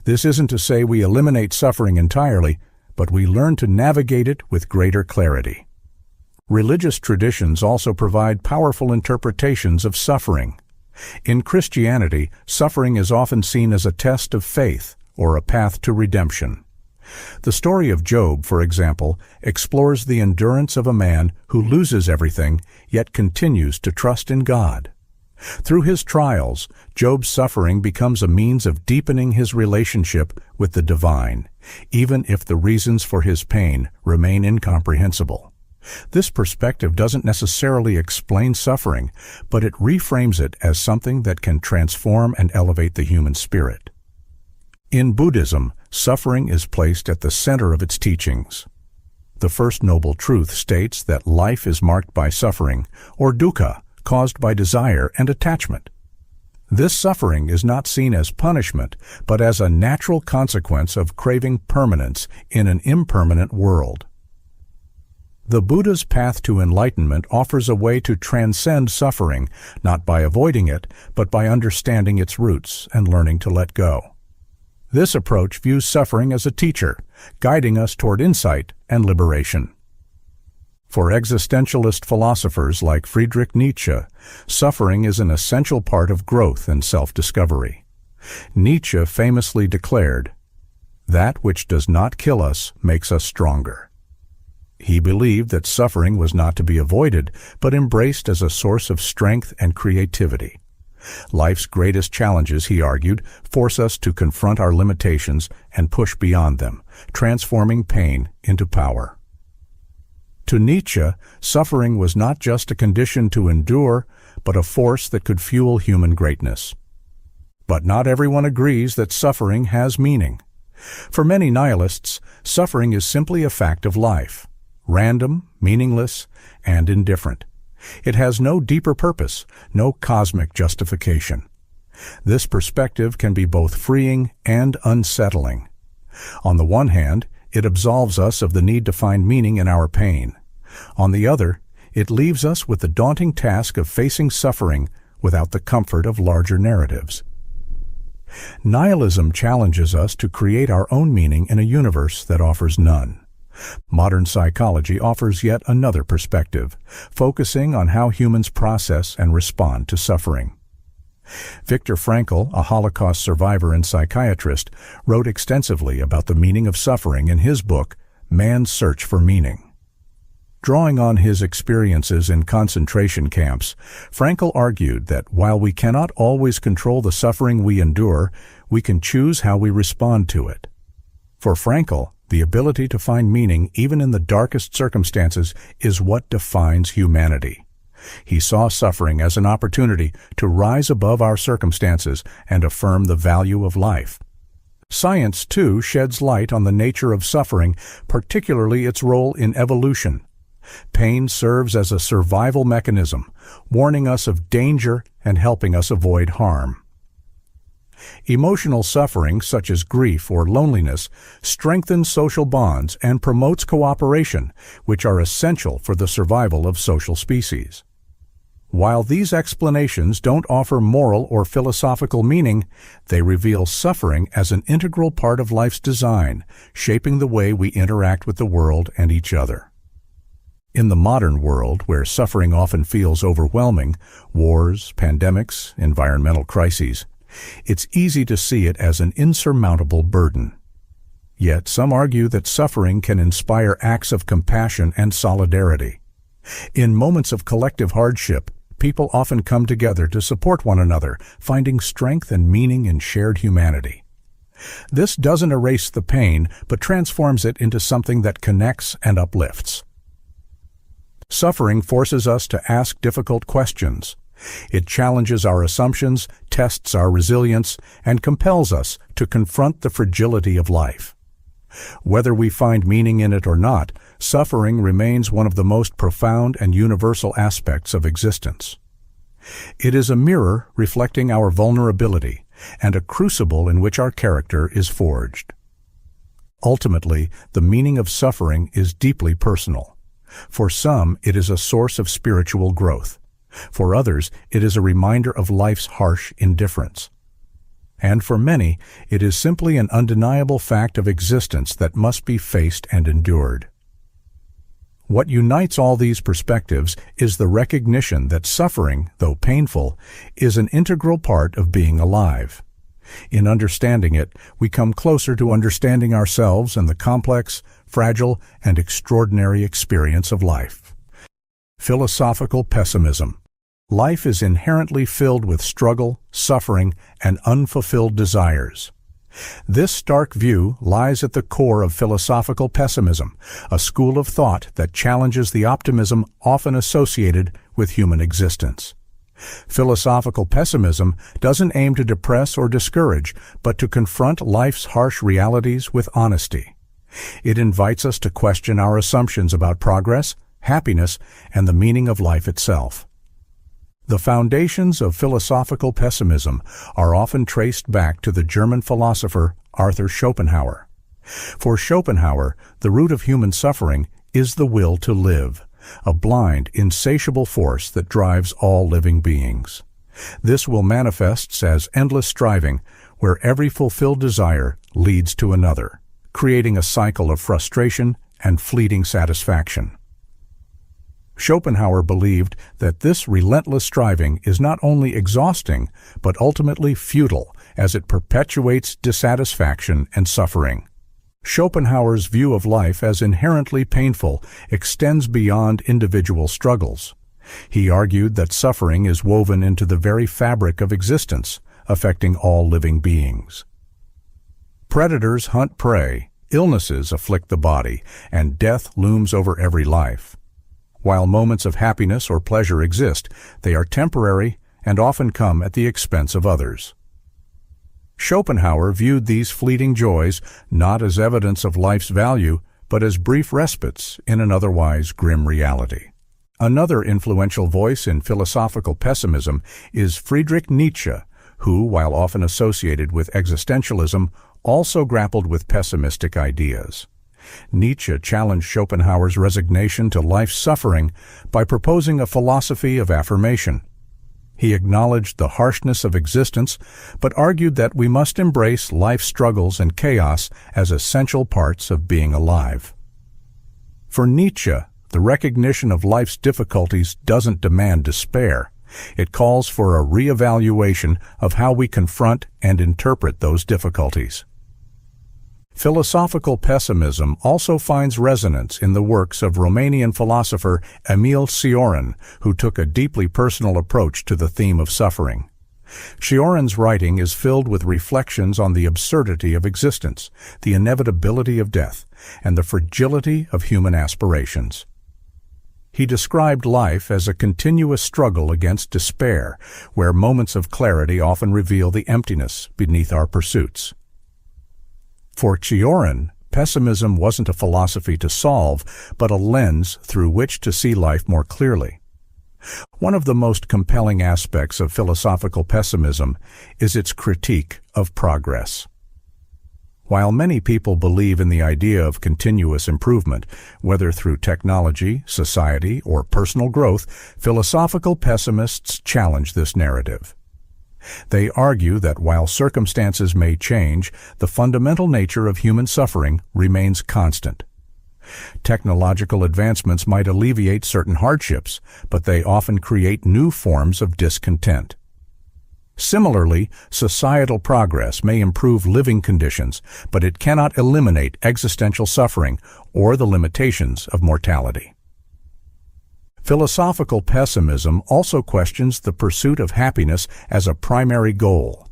A: This isn't to say we eliminate suffering entirely, but we learn to navigate it with greater clarity. Religious traditions also provide powerful interpretations of suffering. In Christianity, suffering is often seen as a test of faith or a path to redemption. The story of Job, for example, explores the endurance of a man who loses everything yet continues to trust in God. Through his trials, Job's suffering becomes a means of deepening his relationship with the divine, even if the reasons for his pain remain incomprehensible. This perspective doesn't necessarily explain suffering, but it reframes it as something that can transform and elevate the human spirit. In Buddhism, suffering is placed at the center of its teachings. The First Noble Truth states that life is marked by suffering, or dukkha, caused by desire and attachment. This suffering is not seen as punishment, but as a natural consequence of craving permanence in an impermanent world. The Buddha's path to enlightenment offers a way to transcend suffering, not by avoiding it, but by understanding its roots and learning to let go. This approach views suffering as a teacher, guiding us toward insight and liberation. For existentialist philosophers like Friedrich Nietzsche, suffering is an essential part of growth and self-discovery. Nietzsche famously declared, "That which does not kill us makes us stronger." He believed that suffering was not to be avoided, but embraced as a source of strength and creativity. Life's greatest challenges, he argued, force us to confront our limitations and push beyond them, transforming pain into power. To Nietzsche, suffering was not just a condition to endure, but a force that could fuel human greatness. But not everyone agrees that suffering has meaning. For many nihilists, suffering is simply a fact of life, random, meaningless, and indifferent. It has no deeper purpose, no cosmic justification. This perspective can be both freeing and unsettling. On the one hand, it absolves us of the need to find meaning in our pain. On the other, it leaves us with the daunting task of facing suffering without the comfort of larger narratives. Nihilism challenges us to create our own meaning in a universe that offers none. Modern psychology offers yet another perspective, focusing on how humans process and respond to suffering. Viktor Frankl, a Holocaust survivor and psychiatrist, wrote extensively about the meaning of suffering in his book, Man's Search for Meaning. Drawing on his experiences in concentration camps, Frankl argued that while we cannot always control the suffering we endure, we can choose how we respond to it. For Frankl, the ability to find meaning even in the darkest circumstances is what defines humanity. He saw suffering as an opportunity to rise above our circumstances and affirm the value of life. Science, too, sheds light on the nature of suffering, particularly its role in evolution. Pain serves as a survival mechanism, warning us of danger and helping us avoid harm. Emotional suffering, such as grief or loneliness, strengthens social bonds and promotes cooperation, which are essential for the survival of social species. While these explanations don't offer moral or philosophical meaning, they reveal suffering as an integral part of life's design, shaping the way we interact with the world and each other. In the modern world, where suffering often feels overwhelming, wars, pandemics, environmental crises, it's easy to see it as an insurmountable burden. Yet some argue that suffering can inspire acts of compassion and solidarity. In moments of collective hardship, people often come together to support one another, finding strength and meaning in shared humanity. This doesn't erase the pain, but transforms it into something that connects and uplifts. Suffering forces us to ask difficult questions. It challenges our assumptions, tests our resilience, and compels us to confront the fragility of life. Whether we find meaning in it or not, suffering remains one of the most profound and universal aspects of existence. It is a mirror reflecting our vulnerability and a crucible in which our character is forged. Ultimately, the meaning of suffering is deeply personal. For some, it is a source of spiritual growth. For others, it is a reminder of life's harsh indifference. And for many, it is simply an undeniable fact of existence that must be faced and endured. What unites all these perspectives is the recognition that suffering, though painful, is an integral part of being alive. In understanding it, we come closer to understanding ourselves and the complex, fragile, and extraordinary experience of life. Philosophical pessimism. Life is inherently filled with struggle, suffering, and unfulfilled desires. This stark view lies at the core of philosophical pessimism, a school of thought that challenges the optimism often associated with human existence. Philosophical pessimism doesn't aim to depress or discourage, but to confront life's harsh realities with honesty. It invites us to question our assumptions about progress, happiness, and the meaning of life itself. The foundations of philosophical pessimism are often traced back to the German philosopher Arthur Schopenhauer. For Schopenhauer, the root of human suffering is the will to live, a blind, insatiable force that drives all living beings. This will manifests as endless striving, where every fulfilled desire leads to another, creating a cycle of frustration and fleeting satisfaction. Schopenhauer believed that this relentless striving is not only exhausting, but ultimately futile, as it perpetuates dissatisfaction and suffering. Schopenhauer's view of life as inherently painful extends beyond individual struggles. He argued that suffering is woven into the very fabric of existence, affecting all living beings. Predators hunt prey, illnesses afflict the body, and death looms over every life. While moments of happiness or pleasure exist, they are temporary and often come at the expense of others. Schopenhauer viewed these fleeting joys not as evidence of life's value, but as brief respites in an otherwise grim reality. Another influential voice in philosophical pessimism is Friedrich Nietzsche, who, while often associated with existentialism, also grappled with pessimistic ideas. Nietzsche challenged Schopenhauer's resignation to life's suffering by proposing a philosophy of affirmation. He acknowledged the harshness of existence, but argued that we must embrace life's struggles and chaos as essential parts of being alive. For Nietzsche, the recognition of life's difficulties doesn't demand despair. It calls for a reevaluation of how we confront and interpret those difficulties. Philosophical pessimism also finds resonance in the works of Romanian philosopher Emil Cioran, who took a deeply personal approach to the theme of suffering. Cioran's writing is filled with reflections on the absurdity of existence, the inevitability of death, and the fragility of human aspirations. He described life as a continuous struggle against despair, where moments of clarity often reveal the emptiness beneath our pursuits. For Cioran, pessimism wasn't a philosophy to solve, but a lens through which to see life more clearly. One of the most compelling aspects of philosophical pessimism is its critique of progress. While many people believe in the idea of continuous improvement, whether through technology, society, or personal growth, philosophical pessimists challenge this narrative. They argue that while circumstances may change, the fundamental nature of human suffering remains constant. Technological advancements might alleviate certain hardships, but they often create new forms of discontent. Similarly, societal progress may improve living conditions, but it cannot eliminate existential suffering or the limitations of mortality. Philosophical pessimism also questions the pursuit of happiness as a primary goal.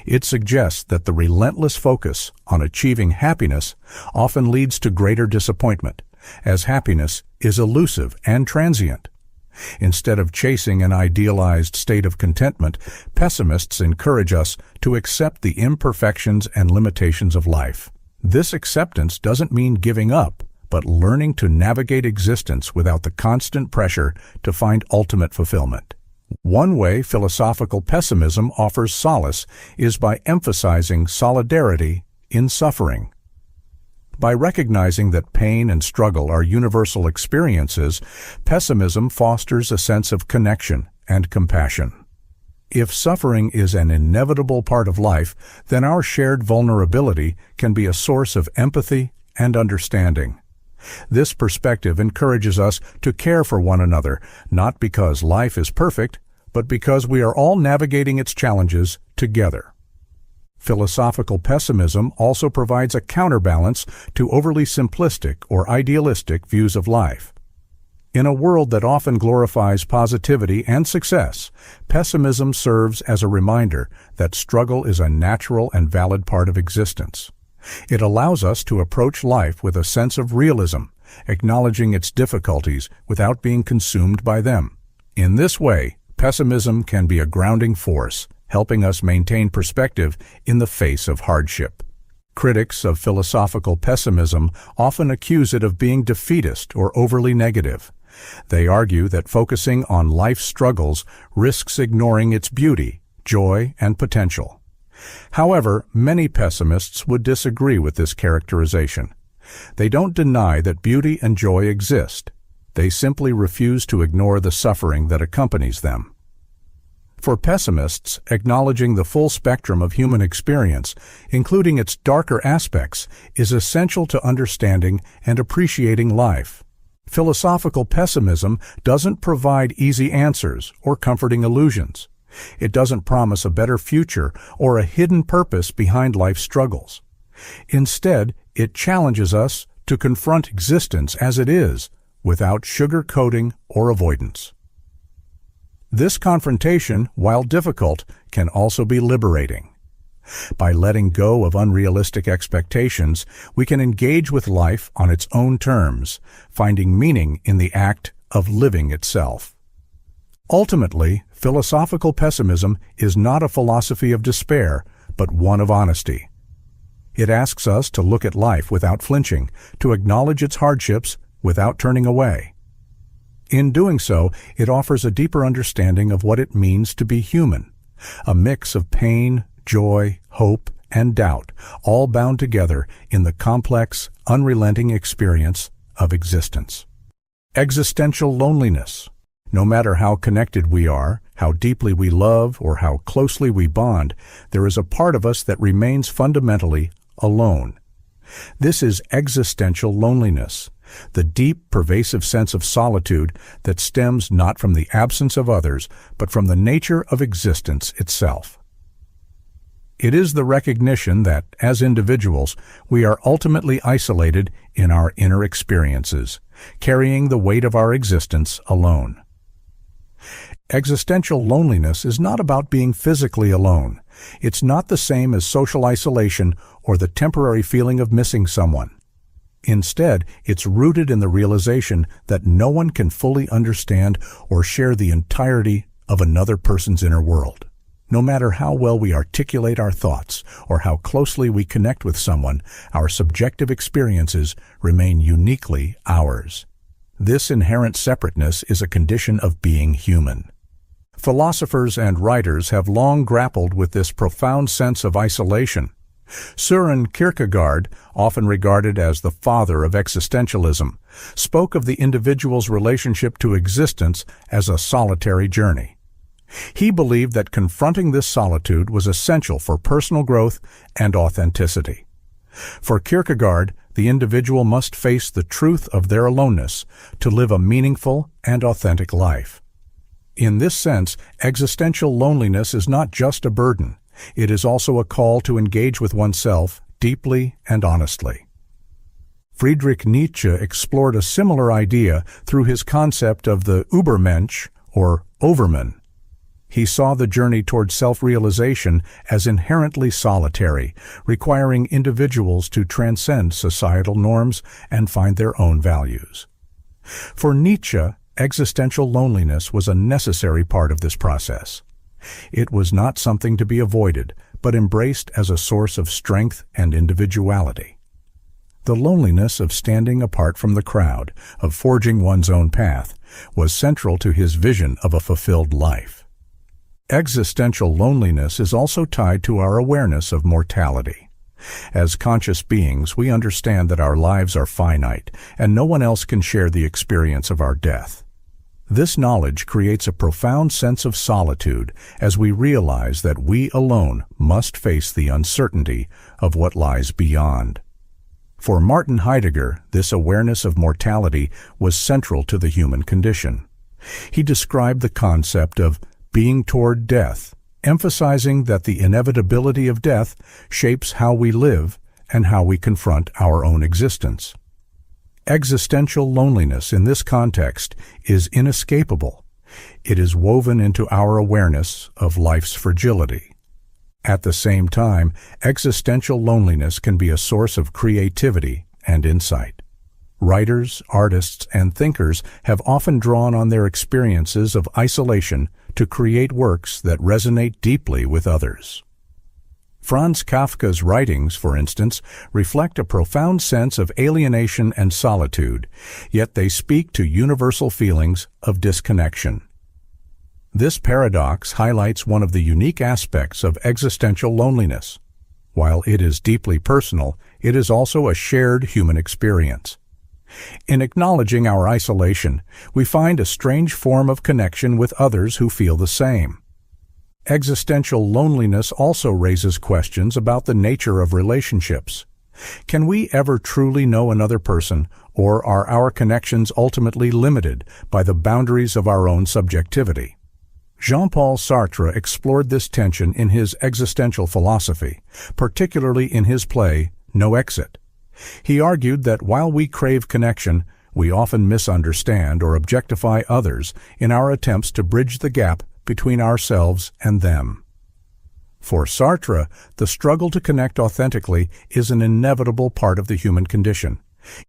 A: It suggests that the relentless focus on achieving happiness often leads to greater disappointment, as happiness is elusive and transient. Instead of chasing an idealized state of contentment, pessimists encourage us to accept the imperfections and limitations of life. This acceptance doesn't mean giving up, but learning to navigate existence without the constant pressure to find ultimate fulfillment. One way philosophical pessimism offers solace is by emphasizing solidarity in suffering. By recognizing that pain and struggle are universal experiences, pessimism fosters a sense of connection and compassion. If suffering is an inevitable part of life, then our shared vulnerability can be a source of empathy and understanding. This perspective encourages us to care for one another, not because life is perfect, but because we are all navigating its challenges together. Philosophical pessimism also provides a counterbalance to overly simplistic or idealistic views of life. In a world that often glorifies positivity and success, pessimism serves as a reminder that struggle is a natural and valid part of existence. It allows us to approach life with a sense of realism, acknowledging its difficulties without being consumed by them. In this way, pessimism can be a grounding force, helping us maintain perspective in the face of hardship. Critics of philosophical pessimism often accuse it of being defeatist or overly negative. They argue that focusing on life's struggles risks ignoring its beauty, joy, and potential. However, many pessimists would disagree with this characterization. They don't deny that beauty and joy exist. They simply refuse to ignore the suffering that accompanies them. For pessimists, acknowledging the full spectrum of human experience, including its darker aspects, is essential to understanding and appreciating life. Philosophical pessimism doesn't provide easy answers or comforting illusions. It doesn't promise a better future or a hidden purpose behind life's struggles. Instead, it challenges us to confront existence as it is, without sugarcoating or avoidance. This confrontation, while difficult, can also be liberating. By letting go of unrealistic expectations, we can engage with life on its own terms, finding meaning in the act of living itself. Ultimately, philosophical pessimism is not a philosophy of despair, but one of honesty. It asks us to look at life without flinching, to acknowledge its hardships without turning away. In doing so, it offers a deeper understanding of what it means to be human, a mix of pain, joy, hope, and doubt, all bound together in the complex, unrelenting experience of existence. Existential loneliness. No matter how connected we are, how deeply we love, or how closely we bond, there is a part of us that remains fundamentally alone. This is existential loneliness, the deep, pervasive sense of solitude that stems not from the absence of others, but from the nature of existence itself. It is the recognition that, as individuals, we are ultimately isolated in our inner experiences, carrying the weight of our existence alone. Existential loneliness is not about being physically alone. It's not the same as social isolation or the temporary feeling of missing someone. Instead, it's rooted in the realization that no one can fully understand or share the entirety of another person's inner world. No matter how well we articulate our thoughts or how closely we connect with someone, our subjective experiences remain uniquely ours. This inherent separateness is a condition of being human. Philosophers and writers have long grappled with this profound sense of isolation. Søren Kierkegaard, often regarded as the father of existentialism, spoke of the individual's relationship to existence as a solitary journey. He believed that confronting this solitude was essential for personal growth and authenticity. For Kierkegaard, the individual must face the truth of their aloneness to live a meaningful and authentic life. In this sense, existential loneliness is not just a burden. It is also a call to engage with oneself deeply and honestly. Friedrich Nietzsche explored a similar idea through his concept of the Übermensch, or overman. He saw the journey toward self-realization as inherently solitary, requiring individuals to transcend societal norms and find their own values. For Nietzsche, existential loneliness was a necessary part of this process. It was not something to be avoided, but embraced as a source of strength and individuality. The loneliness of standing apart from the crowd, of forging one's own path, was central to his vision of a fulfilled life. Existential loneliness is also tied to our awareness of mortality. As conscious beings, we understand that our lives are finite, and no one else can share the experience of our death. This knowledge creates a profound sense of solitude as we realize that we alone must face the uncertainty of what lies beyond. For Martin Heidegger, this awareness of mortality was central to the human condition. He described the concept of being toward death, emphasizing that the inevitability of death shapes how we live and how we confront our own existence. Existential loneliness in this context is inescapable. It is woven into our awareness of life's fragility. At the same time, existential loneliness can be a source of creativity and insight. Writers, artists, and thinkers have often drawn on their experiences of isolation to create works that resonate deeply with others. Franz Kafka's writings, for instance, reflect a profound sense of alienation and solitude, yet they speak to universal feelings of disconnection. This paradox highlights one of the unique aspects of existential loneliness. While it is deeply personal, it is also a shared human experience. In acknowledging our isolation, we find a strange form of connection with others who feel the same. Existential loneliness also raises questions about the nature of relationships. Can we ever truly know another person, or are our connections ultimately limited by the boundaries of our own subjectivity? Jean-Paul Sartre explored this tension in his existential philosophy, particularly in his play, No Exit. He argued that while we crave connection, we often misunderstand or objectify others in our attempts to bridge the gap between ourselves and them. For Sartre, the struggle to connect authentically is an inevitable part of the human condition.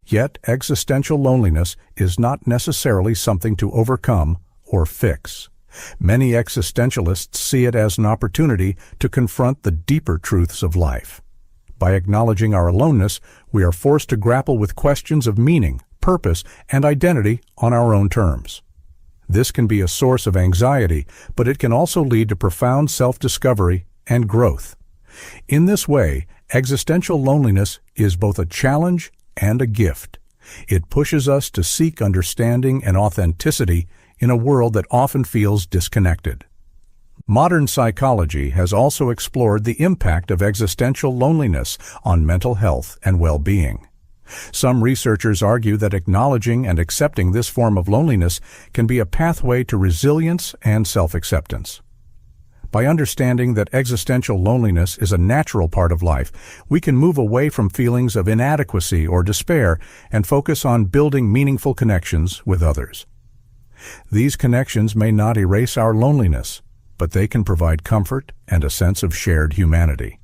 A: Yet existential loneliness is not necessarily something to overcome or fix. Many existentialists see it as an opportunity to confront the deeper truths of life. By acknowledging our aloneness, we are forced to grapple with questions of meaning, purpose, and identity on our own terms. This can be a source of anxiety, but it can also lead to profound self-discovery and growth. In this way, existential loneliness is both a challenge and a gift. It pushes us to seek understanding and authenticity in a world that often feels disconnected. Modern psychology has also explored the impact of existential loneliness on mental health and well-being. Some researchers argue that acknowledging and accepting this form of loneliness can be a pathway to resilience and self-acceptance. By understanding that existential loneliness is a natural part of life, we can move away from feelings of inadequacy or despair and focus on building meaningful connections with others. These connections may not erase our loneliness, but they can provide comfort and a sense of shared humanity.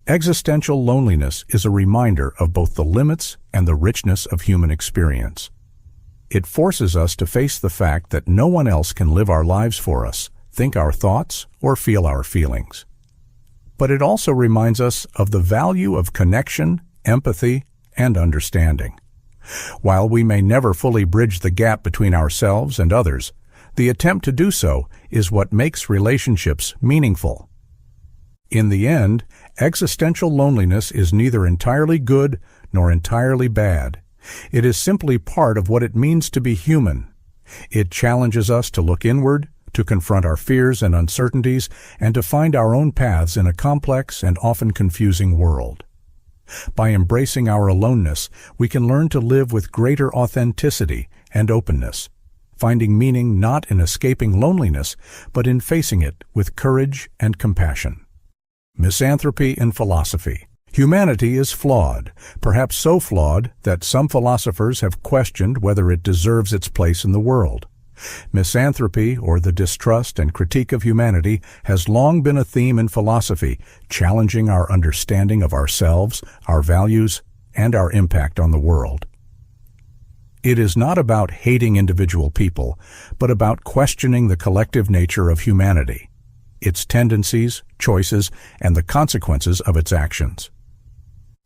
A: Existential loneliness is a reminder of both the limits and the richness of human experience. It forces us to face the fact that no one else can live our lives for us, think our thoughts, or feel our feelings. But it also reminds us of the value of connection, empathy, and understanding. While we may never fully bridge the gap between ourselves and others, the attempt to do so is what makes relationships meaningful. In the end, existential loneliness is neither entirely good nor entirely bad. It is simply part of what it means to be human. It challenges us to look inward, to confront our fears and uncertainties, and to find our own paths in a complex and often confusing world. By embracing our aloneness, we can learn to live with greater authenticity and openness, finding meaning not in escaping loneliness, but in facing it with courage and compassion. Misanthropy in philosophy. Humanity is flawed, perhaps so flawed that some philosophers have questioned whether it deserves its place in the world. Misanthropy, or the distrust and critique of humanity, has long been a theme in philosophy, challenging our understanding of ourselves, our values, and our impact on the world. It is not about hating individual people, but about questioning the collective nature of humanity, its tendencies, choices, and the consequences of its actions.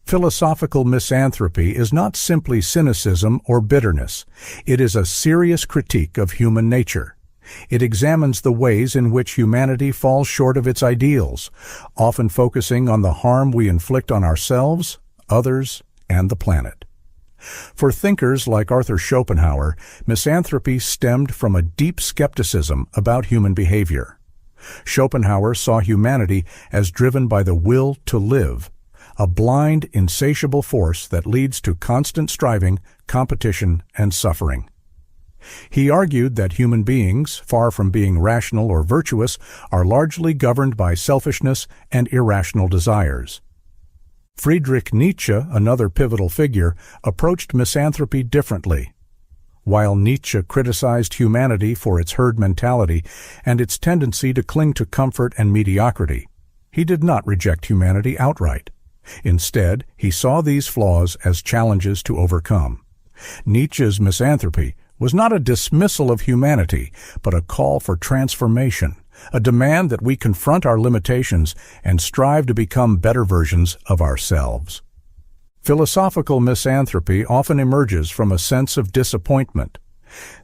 A: Philosophical misanthropy is not simply cynicism or bitterness. It is a serious critique of human nature. It examines the ways in which humanity falls short of its ideals, often focusing on the harm we inflict on ourselves, others, and the planet. For thinkers like Arthur Schopenhauer, misanthropy stemmed from a deep skepticism about human behavior. Schopenhauer saw humanity as driven by the will to live, a blind, insatiable force that leads to constant striving, competition, and suffering. He argued that human beings, far from being rational or virtuous, are largely governed by selfishness and irrational desires. Friedrich Nietzsche, another pivotal figure, approached misanthropy differently. While Nietzsche criticized humanity for its herd mentality and its tendency to cling to comfort and mediocrity, he did not reject humanity outright. Instead, he saw these flaws as challenges to overcome. Nietzsche's misanthropy was not a dismissal of humanity, but a call for transformation, a demand that we confront our limitations and strive to become better versions of ourselves. Philosophical misanthropy often emerges from a sense of disappointment.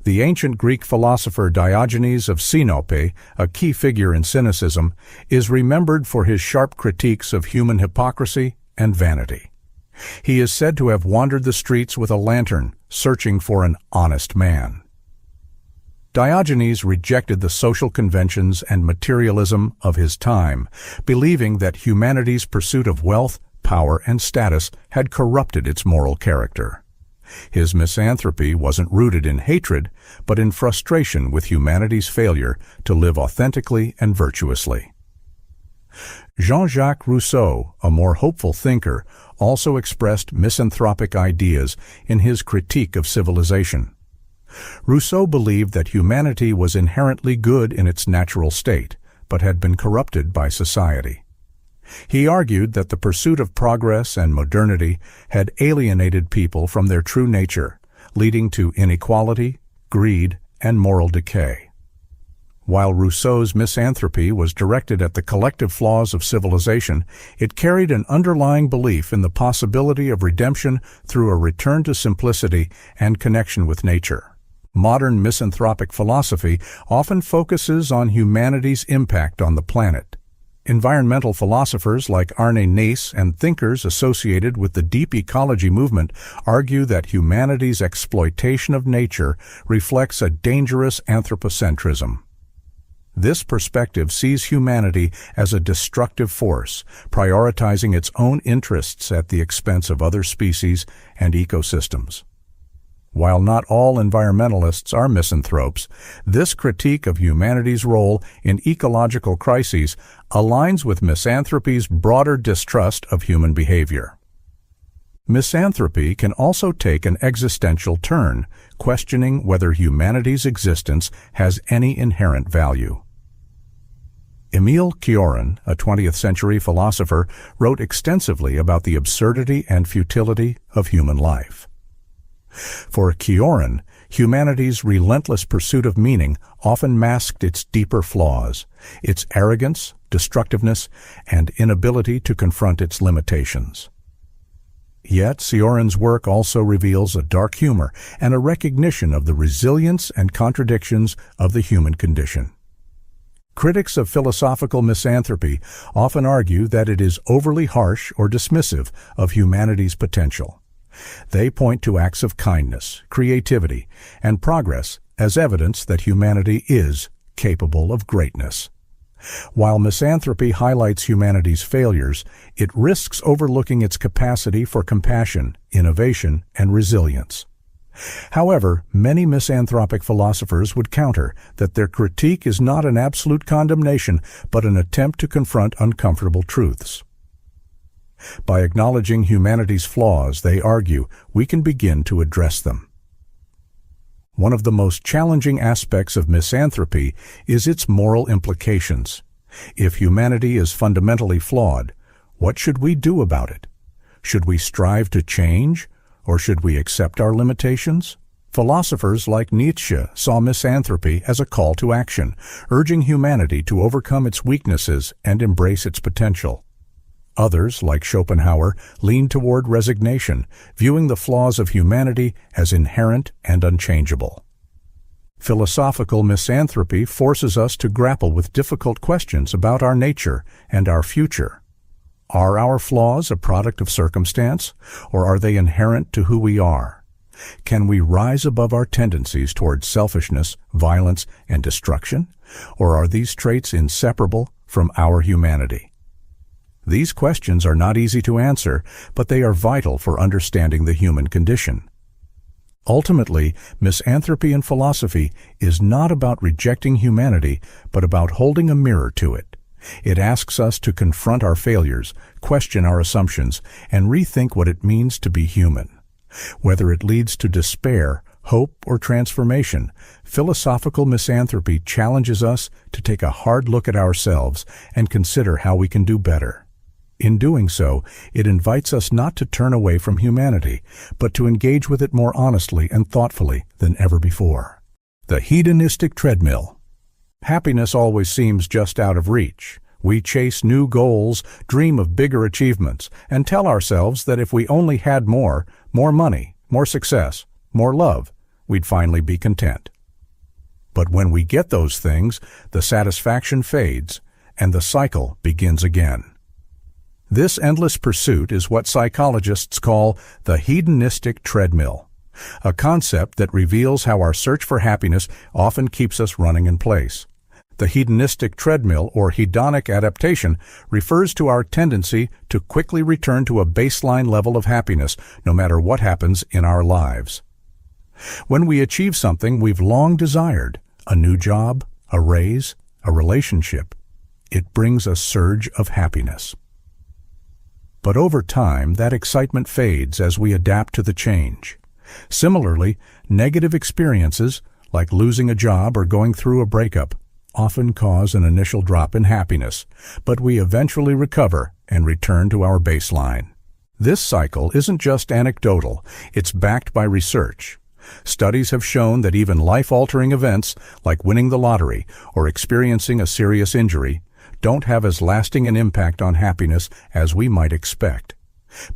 A: The ancient Greek philosopher Diogenes of Sinope, a key figure in cynicism, is remembered for his sharp critiques of human hypocrisy and vanity. He is said to have wandered the streets with a lantern, searching for an honest man. Diogenes rejected the social conventions and materialism of his time, believing that humanity's pursuit of wealth, power, and status had corrupted its moral character. His misanthropy wasn't rooted in hatred, but in frustration with humanity's failure to live authentically and virtuously. Jean-Jacques Rousseau, a more hopeful thinker, also expressed misanthropic ideas in his critique of civilization. Rousseau believed that humanity was inherently good in its natural state, but had been corrupted by society. He argued that the pursuit of progress and modernity had alienated people from their true nature, leading to inequality, greed, and moral decay. While Rousseau's misanthropy was directed at the collective flaws of civilization, it carried an underlying belief in the possibility of redemption through a return to simplicity and connection with nature. Modern misanthropic philosophy often focuses on humanity's impact on the planet. Environmental philosophers like Arne Naess and thinkers associated with the deep ecology movement argue that humanity's exploitation of nature reflects a dangerous anthropocentrism. This perspective sees humanity as a destructive force, prioritizing its own interests at the expense of other species and ecosystems. While not all environmentalists are misanthropes, this critique of humanity's role in ecological crises aligns with misanthropy's broader distrust of human behavior. Misanthropy can also take an existential turn, questioning whether humanity's existence has any inherent value. Émile Cioran, a 20th-century philosopher, wrote extensively about the absurdity and futility of human life. For Cioran, humanity's relentless pursuit of meaning often masked its deeper flaws, its arrogance, destructiveness, and inability to confront its limitations. Yet Cioran's work also reveals a dark humor and a recognition of the resilience and contradictions of the human condition. Critics of philosophical misanthropy often argue that it is overly harsh or dismissive of humanity's potential. They point to acts of kindness, creativity, and progress as evidence that humanity is capable of greatness. While misanthropy highlights humanity's failures, it risks overlooking its capacity for compassion, innovation, and resilience. However, many misanthropic philosophers would counter that their critique is not an absolute condemnation, but an attempt to confront uncomfortable truths. By acknowledging humanity's flaws, they argue, we can begin to address them. One of the most challenging aspects of misanthropy is its moral implications. If humanity is fundamentally flawed, what should we do about it? Should we strive to change, or should we accept our limitations? Philosophers like Nietzsche saw misanthropy as a call to action, urging humanity to overcome its weaknesses and embrace its potential. Others, like Schopenhauer, leaned toward resignation, viewing the flaws of humanity as inherent and unchangeable. Philosophical misanthropy forces us to grapple with difficult questions about our nature and our future. Are our flaws a product of circumstance, or are they inherent to who we are? Can we rise above our tendencies toward selfishness, violence, and destruction, or are these traits inseparable from our humanity? These questions are not easy to answer, but they are vital for understanding the human condition. Ultimately, misanthropy in philosophy is not about rejecting humanity, but about holding a mirror to it. It asks us to confront our failures, question our assumptions, and rethink what it means to be human. Whether it leads to despair, hope, or transformation, philosophical misanthropy challenges us to take a hard look at ourselves and consider how we can do better. In doing so, it invites us not to turn away from humanity, but to engage with it more honestly and thoughtfully than ever before. The hedonistic treadmill. Happiness always seems just out of reach. We chase new goals, dream of bigger achievements, and tell ourselves that if we only had more money, more success, more love, we'd finally be content. But when we get those things, the satisfaction fades, and the cycle begins again. This endless pursuit is what psychologists call the hedonistic treadmill, a concept that reveals how our search for happiness often keeps us running in place. The hedonistic treadmill, or hedonic adaptation, refers to our tendency to quickly return to a baseline level of happiness, no matter what happens in our lives. When we achieve something we've long desired, a new job, a raise, a relationship, it brings a surge of happiness. But over time, that excitement fades as we adapt to the change. Similarly, negative experiences, like losing a job or going through a breakup, often cause an initial drop in happiness, but we eventually recover and return to our baseline. This cycle isn't just anecdotal, it's backed by research. Studies have shown that even life-altering events, like winning the lottery or experiencing a serious injury, don't have as lasting an impact on happiness as we might expect.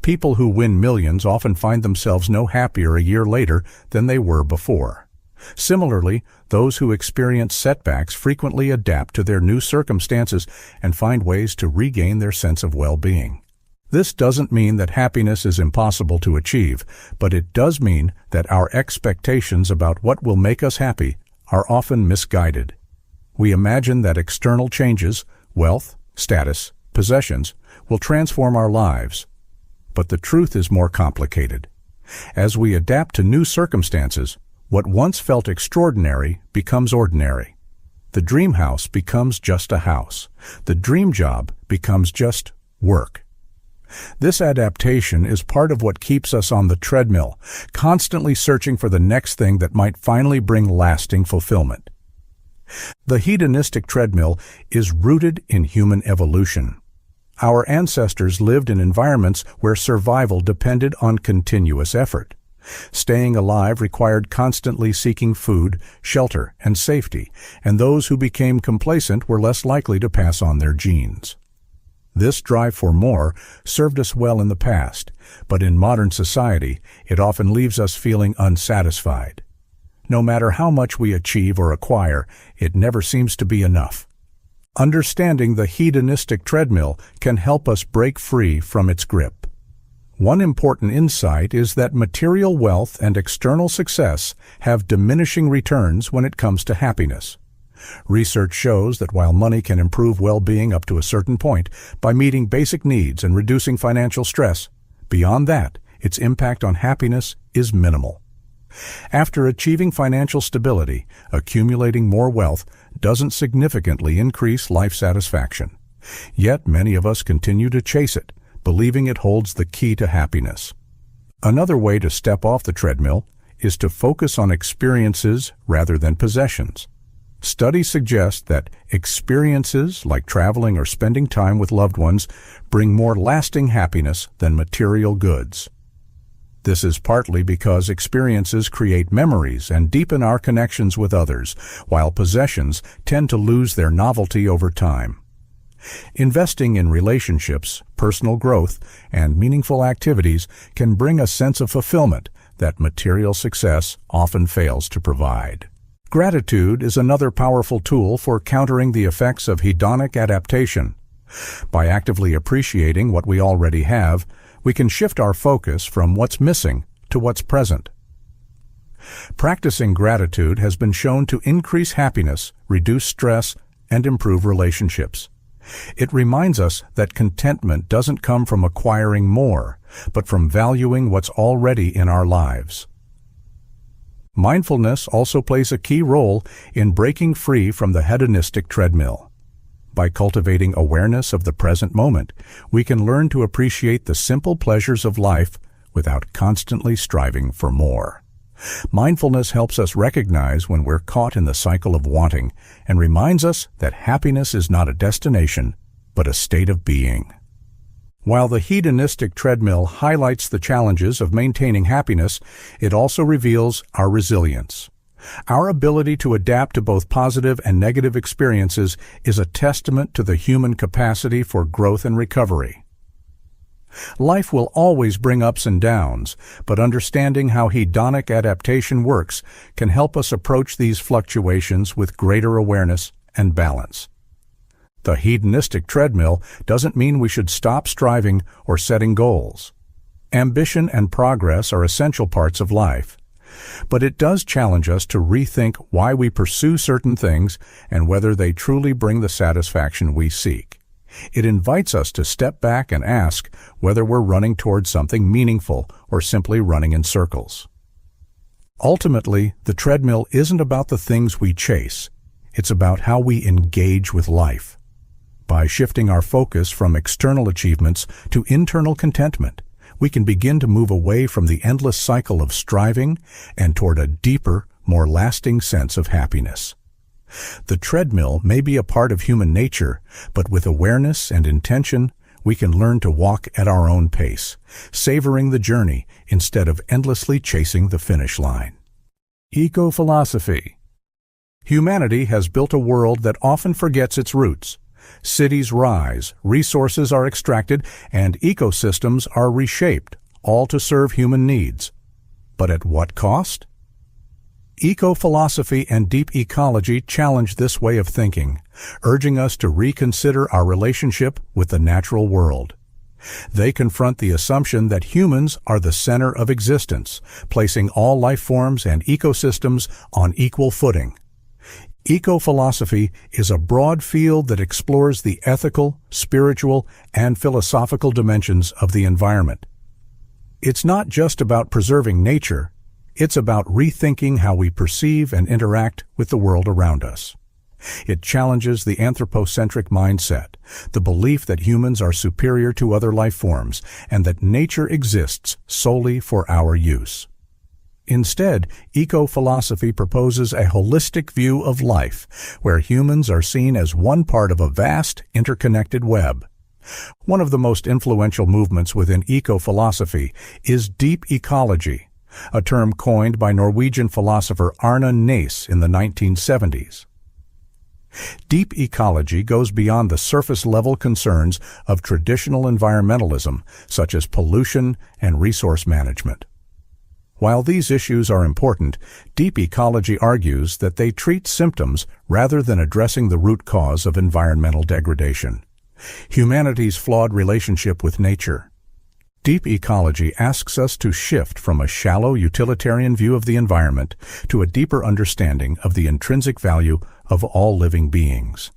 A: People who win millions often find themselves no happier a year later than they were before. Similarly, those who experience setbacks frequently adapt to their new circumstances and find ways to regain their sense of well-being. This doesn't mean that happiness is impossible to achieve, but it does mean that our expectations about what will make us happy are often misguided. We imagine that external changes, wealth, status, possessions, will transform our lives. But the truth is more complicated. As we adapt to new circumstances, what once felt extraordinary becomes ordinary. The dream house becomes just a house. The dream job becomes just work. This adaptation is part of what keeps us on the treadmill, constantly searching for the next thing that might finally bring lasting fulfillment. The hedonistic treadmill is rooted in human evolution. Our ancestors lived in environments where survival depended on continuous effort. Staying alive required constantly seeking food, shelter, and safety, and those who became complacent were less likely to pass on their genes. This drive for more served us well in the past, but in modern society, it often leaves us feeling unsatisfied. No matter how much we achieve or acquire, it never seems to be enough. Understanding the hedonistic treadmill can help us break free from its grip. One important insight is that material wealth and external success have diminishing returns when it comes to happiness. Research shows that while money can improve well-being up to a certain point by meeting basic needs and reducing financial stress, beyond that, its impact on happiness is minimal. After achieving financial stability, accumulating more wealth doesn't significantly increase life satisfaction. Yet many of us continue to chase it, believing it holds the key to happiness. Another way to step off the treadmill is to focus on experiences rather than possessions. Studies suggest that experiences like traveling or spending time with loved ones bring more lasting happiness than material goods. This is partly because experiences create memories and deepen our connections with others, while possessions tend to lose their novelty over time. Investing in relationships, personal growth, and meaningful activities can bring a sense of fulfillment that material success often fails to provide. Gratitude is another powerful tool for countering the effects of hedonic adaptation. By actively appreciating what we already have, we can shift our focus from what's missing to what's present. Practicing gratitude has been shown to increase happiness, reduce stress, and improve relationships. It reminds us that contentment doesn't come from acquiring more, but from valuing what's already in our lives. Mindfulness also plays a key role in breaking free from the hedonistic treadmill. By cultivating awareness of the present moment, we can learn to appreciate the simple pleasures of life without constantly striving for more. Mindfulness helps us recognize when we're caught in the cycle of wanting and reminds us that happiness is not a destination, but a state of being. While the hedonistic treadmill highlights the challenges of maintaining happiness, it also reveals our resilience. Our ability to adapt to both positive and negative experiences is a testament to the human capacity for growth and recovery. Life will always bring ups and downs, but understanding how hedonic adaptation works can help us approach these fluctuations with greater awareness and balance. The hedonistic treadmill doesn't mean we should stop striving or setting goals. Ambition and progress are essential parts of life. But it does challenge us to rethink why we pursue certain things and whether they truly bring the satisfaction we seek. It invites us to step back and ask whether we're running towards something meaningful or simply running in circles. Ultimately, the treadmill isn't about the things we chase. It's about how we engage with life. By shifting our focus from external achievements to internal contentment, we can begin to move away from the endless cycle of striving and toward a deeper, more lasting sense of happiness. The treadmill may be a part of human nature, but with awareness and intention, we can learn to walk at our own pace, savoring the journey instead of endlessly chasing the finish line. Eco-philosophy. Humanity has built a world that often forgets its roots. Cities rise, resources are extracted, and ecosystems are reshaped, all to serve human needs. But at what cost? Eco-philosophy and deep ecology challenge this way of thinking, urging us to reconsider our relationship with the natural world. They confront the assumption that humans are the center of existence, placing all life forms and ecosystems on equal footing. Eco-philosophy is a broad field that explores the ethical, spiritual, and philosophical dimensions of the environment. It's not just about preserving nature, it's about rethinking how we perceive and interact with the world around us. It challenges the anthropocentric mindset, the belief that humans are superior to other life forms and that nature exists solely for our use. Instead, eco-philosophy proposes a holistic view of life, where humans are seen as one part of a vast, interconnected web. One of the most influential movements within eco-philosophy is deep ecology, a term coined by Norwegian philosopher Arne Næss in the 1970s. Deep ecology goes beyond the surface-level concerns of traditional environmentalism, such as pollution and resource management. While these issues are important, deep ecology argues that they treat symptoms rather than addressing the root cause of environmental degradation: humanity's flawed relationship with nature. Deep ecology asks us to shift from a shallow utilitarian view of the environment to a deeper understanding of the intrinsic value of all living beings.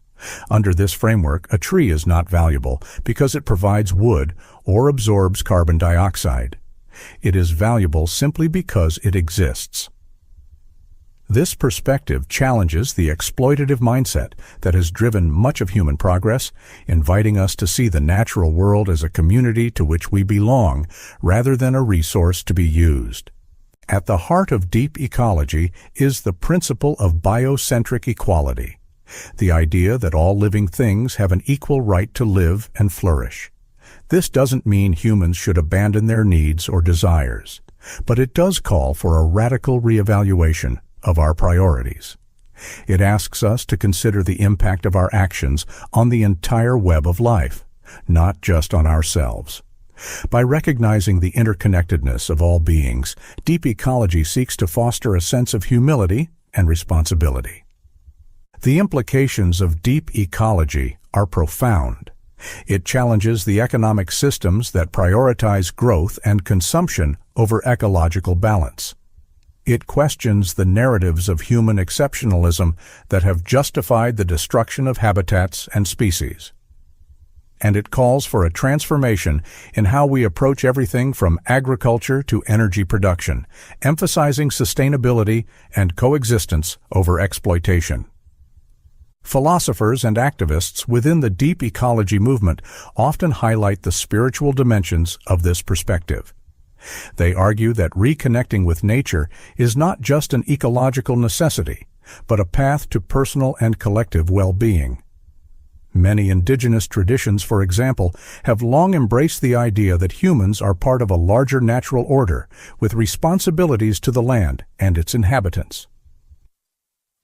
A: Under this framework, a tree is not valuable because it provides wood or absorbs carbon dioxide. It is valuable simply because it exists. This perspective challenges the exploitative mindset that has driven much of human progress, inviting us to see the natural world as a community to which we belong rather than a resource to be used. At the heart of deep ecology is the principle of biocentric equality, the idea that all living things have an equal right to live and flourish. This doesn't mean humans should abandon their needs or desires, but it does call for a radical reevaluation of our priorities. It asks us to consider the impact of our actions on the entire web of life, not just on ourselves. By recognizing the interconnectedness of all beings, deep ecology seeks to foster a sense of humility and responsibility. The implications of deep ecology are profound. It challenges the economic systems that prioritize growth and consumption over ecological balance. It questions the narratives of human exceptionalism that have justified the destruction of habitats and species. And it calls for a transformation in how we approach everything from agriculture to energy production, emphasizing sustainability and coexistence over exploitation. Philosophers and activists within the deep ecology movement often highlight the spiritual dimensions of this perspective. They argue that reconnecting with nature is not just an ecological necessity, but a path to personal and collective well-being. Many indigenous traditions, for example, have long embraced the idea that humans are part of a larger natural order with responsibilities to the land and its inhabitants.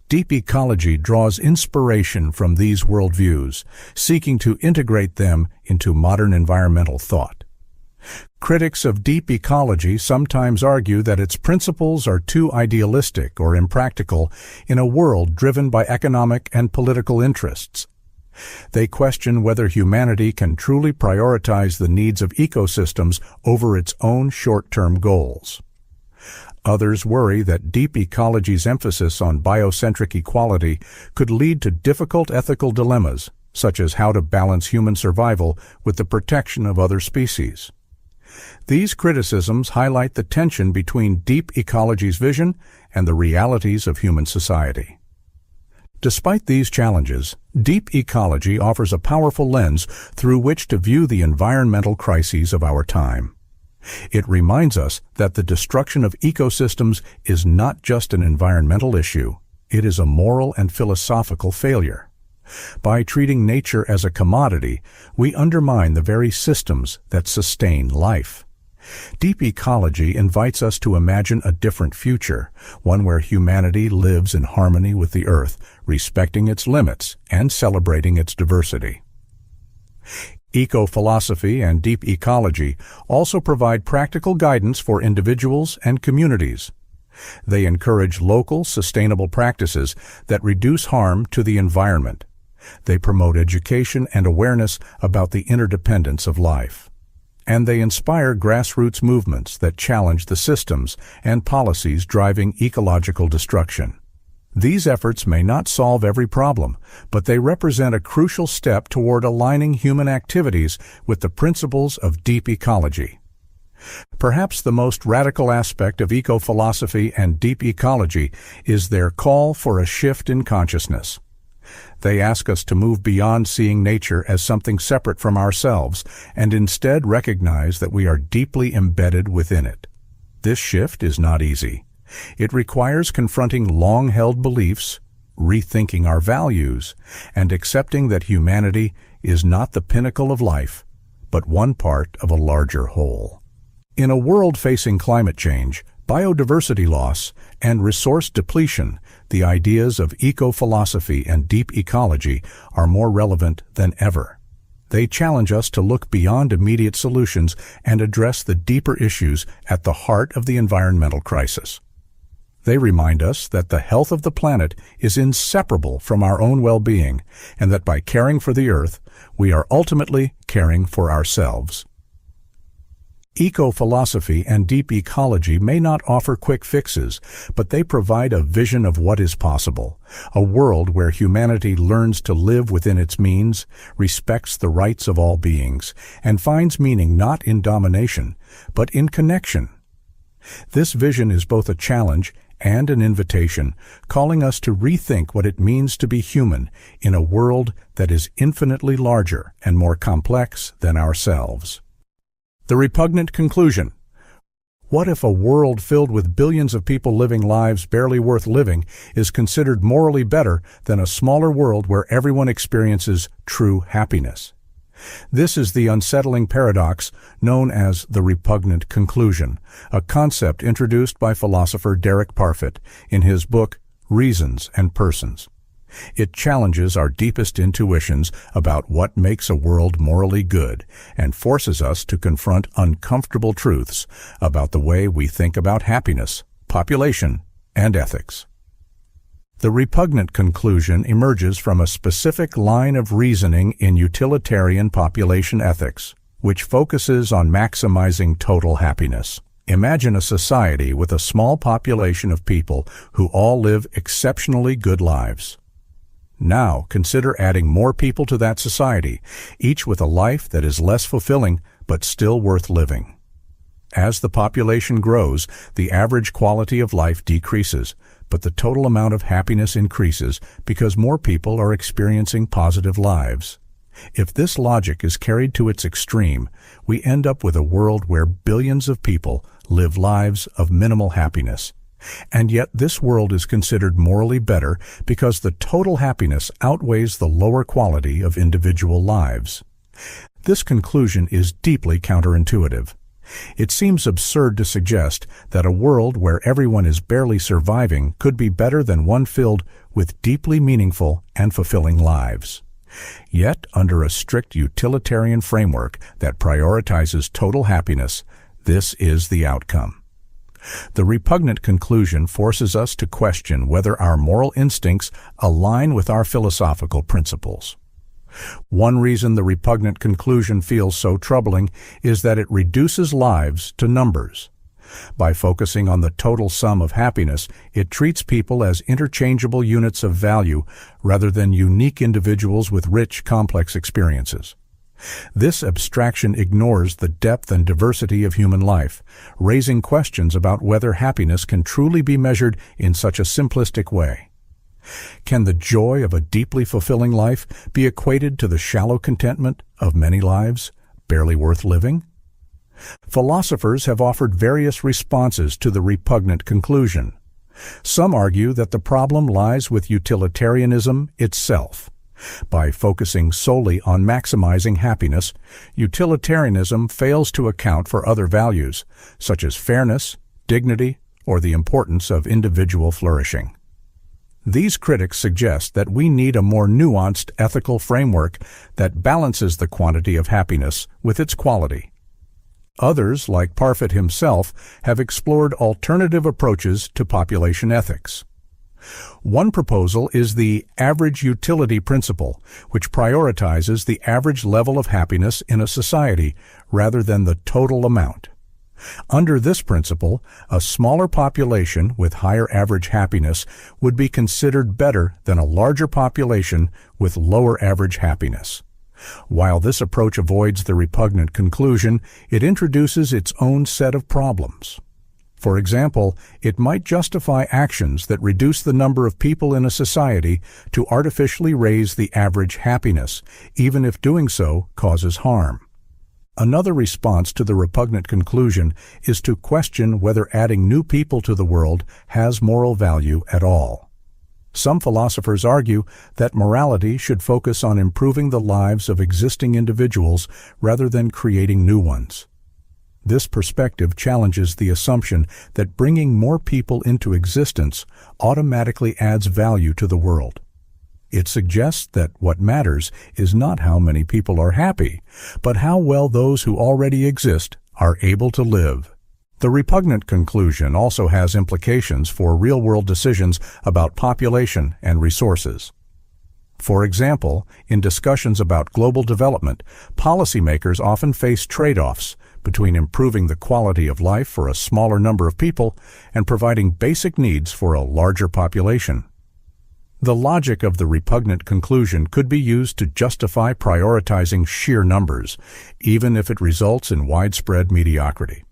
A: Deep ecology draws inspiration from these worldviews, seeking to integrate them into modern environmental thought. Critics of deep ecology sometimes argue that its principles are too idealistic or impractical in a world driven by economic and political interests. They question whether humanity can truly prioritize the needs of ecosystems over its own short-term goals. Others worry that deep ecology's emphasis on biocentric equality could lead to difficult ethical dilemmas, such as how to balance human survival with the protection of other species. These criticisms highlight the tension between deep ecology's vision and the realities of human society. Despite these challenges, deep ecology offers a powerful lens through which to view the environmental crises of our time. It reminds us that the destruction of ecosystems is not just an environmental issue, it is a moral and philosophical failure. By treating nature as a commodity, we undermine the very systems that sustain life. Deep ecology invites us to imagine a different future, one where humanity lives in harmony with the earth, respecting its limits and celebrating its diversity. Eco-philosophy and deep ecology also provide practical guidance for individuals and communities. They encourage local, sustainable practices that reduce harm to the environment. They promote education and awareness about the interdependence of life. And they inspire grassroots movements that challenge the systems and policies driving ecological destruction. These efforts may not solve every problem, but they represent a crucial step toward aligning human activities with the principles of deep ecology. Perhaps the most radical aspect of eco-philosophy and deep ecology is their call for a shift in consciousness. They ask us to move beyond seeing nature as something separate from ourselves and instead recognize that we are deeply embedded within it. This shift is not easy. It requires confronting long-held beliefs, rethinking our values, and accepting that humanity is not the pinnacle of life, but one part of a larger whole. In a world facing climate change, biodiversity loss, and resource depletion, the ideas of eco-philosophy and deep ecology are more relevant than ever. They challenge us to look beyond immediate solutions and address the deeper issues at the heart of the environmental crisis. They remind us that the health of the planet is inseparable from our own well-being, and that by caring for the Earth, we are ultimately caring for ourselves. Eco-philosophy and deep ecology may not offer quick fixes, but they provide a vision of what is possible, a world where humanity learns to live within its means, respects the rights of all beings, and finds meaning not in domination, but in connection. This vision is both a challenge and an invitation, calling us to rethink what it means to be human in a world that is infinitely larger and more complex than ourselves. The repugnant conclusion. What if a world filled with billions of people living lives barely worth living is considered morally better than a smaller world where everyone experiences true happiness? This is the unsettling paradox known as the repugnant conclusion, a concept introduced by philosopher Derek Parfit in his book Reasons and Persons. It challenges our deepest intuitions about what makes a world morally good and forces us to confront uncomfortable truths about the way we think about happiness, population, and ethics. The repugnant conclusion emerges from a specific line of reasoning in utilitarian population ethics, which focuses on maximizing total happiness. Imagine a society with a small population of people who all live exceptionally good lives. Now consider adding more people to that society, each with a life that is less fulfilling but still worth living. As the population grows, the average quality of life decreases, but the total amount of happiness increases because more people are experiencing positive lives. If this logic is carried to its extreme, we end up with a world where billions of people live lives of minimal happiness. And yet this world is considered morally better because the total happiness outweighs the lower quality of individual lives. This conclusion is deeply counterintuitive. It seems absurd to suggest that a world where everyone is barely surviving could be better than one filled with deeply meaningful and fulfilling lives. Yet, under a strict utilitarian framework that prioritizes total happiness, this is the outcome. The repugnant conclusion forces us to question whether our moral instincts align with our philosophical principles. One reason the repugnant conclusion feels so troubling is that it reduces lives to numbers. By focusing on the total sum of happiness, it treats people as interchangeable units of value rather than unique individuals with rich, complex experiences. This abstraction ignores the depth and diversity of human life, raising questions about whether happiness can truly be measured in such a simplistic way. Can the joy of a deeply fulfilling life be equated to the shallow contentment of many lives, barely worth living? Philosophers have offered various responses to the repugnant conclusion. Some argue that the problem lies with utilitarianism itself. By focusing solely on maximizing happiness, utilitarianism fails to account for other values, such as fairness, dignity, or the importance of individual flourishing. These critics suggest that we need a more nuanced ethical framework that balances the quantity of happiness with its quality. Others, like Parfit himself, have explored alternative approaches to population ethics. One proposal is the average utility principle, which prioritizes the average level of happiness in a society rather than the total amount. Under this principle, a smaller population with higher average happiness would be considered better than a larger population with lower average happiness. While this approach avoids the repugnant conclusion, it introduces its own set of problems. For example, it might justify actions that reduce the number of people in a society to artificially raise the average happiness, even if doing so causes harm. Another response to the repugnant conclusion is to question whether adding new people to the world has moral value at all. Some philosophers argue that morality should focus on improving the lives of existing individuals rather than creating new ones. This perspective challenges the assumption that bringing more people into existence automatically adds value to the world. It suggests that what matters is not how many people are happy, but how well those who already exist are able to live. The repugnant conclusion also has implications for real-world decisions about population and resources. For example, in discussions about global development, policymakers often face trade-offs between improving the quality of life for a smaller number of people and providing basic needs for a larger population. The logic of the repugnant conclusion could be used to justify prioritizing sheer numbers, even if it results in widespread mediocrity.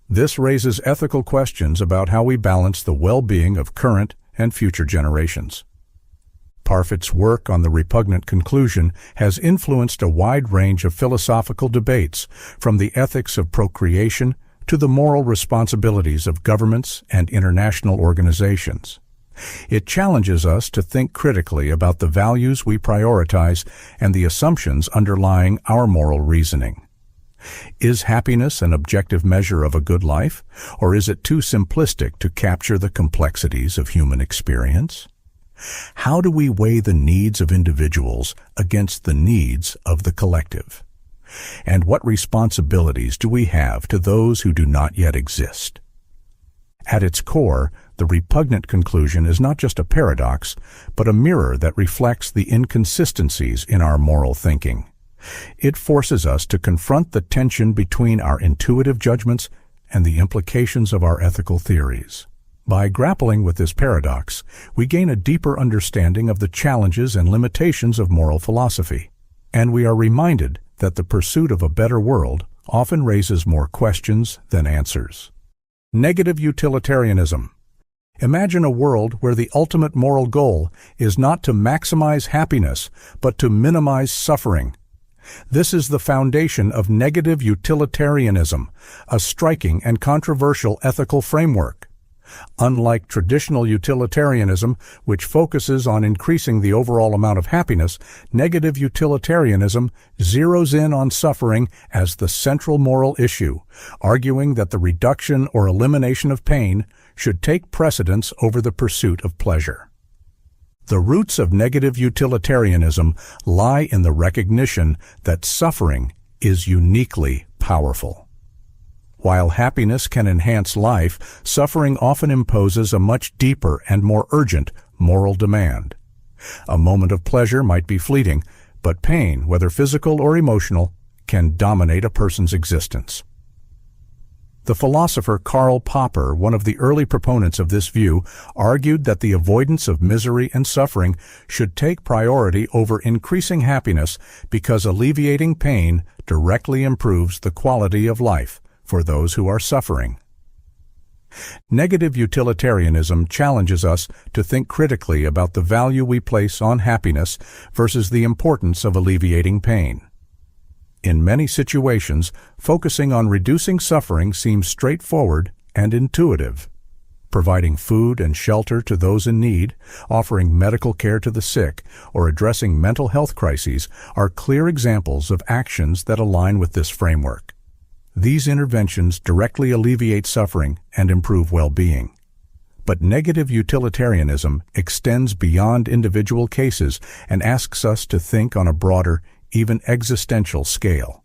A: This raises ethical questions about how we balance the well-being of current and future generations. Parfit's work on the repugnant conclusion has influenced a wide range of philosophical debates, from the ethics of procreation to the moral responsibilities of governments and international organizations. It challenges us to think critically about the values we prioritize and the assumptions underlying our moral reasoning. Is happiness an objective measure of a good life, or is it too simplistic to capture the complexities of human experience? How do we weigh the needs of individuals against the needs of the collective? And what responsibilities do we have to those who do not yet exist? At its core, the repugnant conclusion is not just a paradox, but a mirror that reflects the inconsistencies in our moral thinking. It forces us to confront the tension between our intuitive judgments and the implications of our ethical theories. By grappling with this paradox, we gain a deeper understanding of the challenges and limitations of moral philosophy, and we are reminded that the pursuit of a better world often raises more questions than answers. Negative utilitarianism. Imagine a world where the ultimate moral goal is not to maximize happiness, but to minimize suffering. This is the foundation of negative utilitarianism, a striking and controversial ethical framework. Unlike traditional utilitarianism, which focuses on increasing the overall amount of happiness, negative utilitarianism zeroes in on suffering as the central moral issue, arguing that the reduction or elimination of pain should take precedence over the pursuit of pleasure. The roots of negative utilitarianism lie in the recognition that suffering is uniquely powerful. While happiness can enhance life, suffering often imposes a much deeper and more urgent moral demand. A moment of pleasure might be fleeting, but pain, whether physical or emotional, can dominate a person's existence. The philosopher Karl Popper, one of the early proponents of this view, argued that the avoidance of misery and suffering should take priority over increasing happiness because alleviating pain directly improves the quality of life for those who are suffering. Negative utilitarianism challenges us to think critically about the value we place on happiness versus the importance of alleviating pain. In many situations, focusing on reducing suffering seems straightforward and intuitive. Providing food and shelter to those in need, offering medical care to the sick, or addressing mental health crises are clear examples of actions that align with this framework. These interventions directly alleviate suffering and improve well-being. But negative utilitarianism extends beyond individual cases and asks us to think on a broader, even existential scale.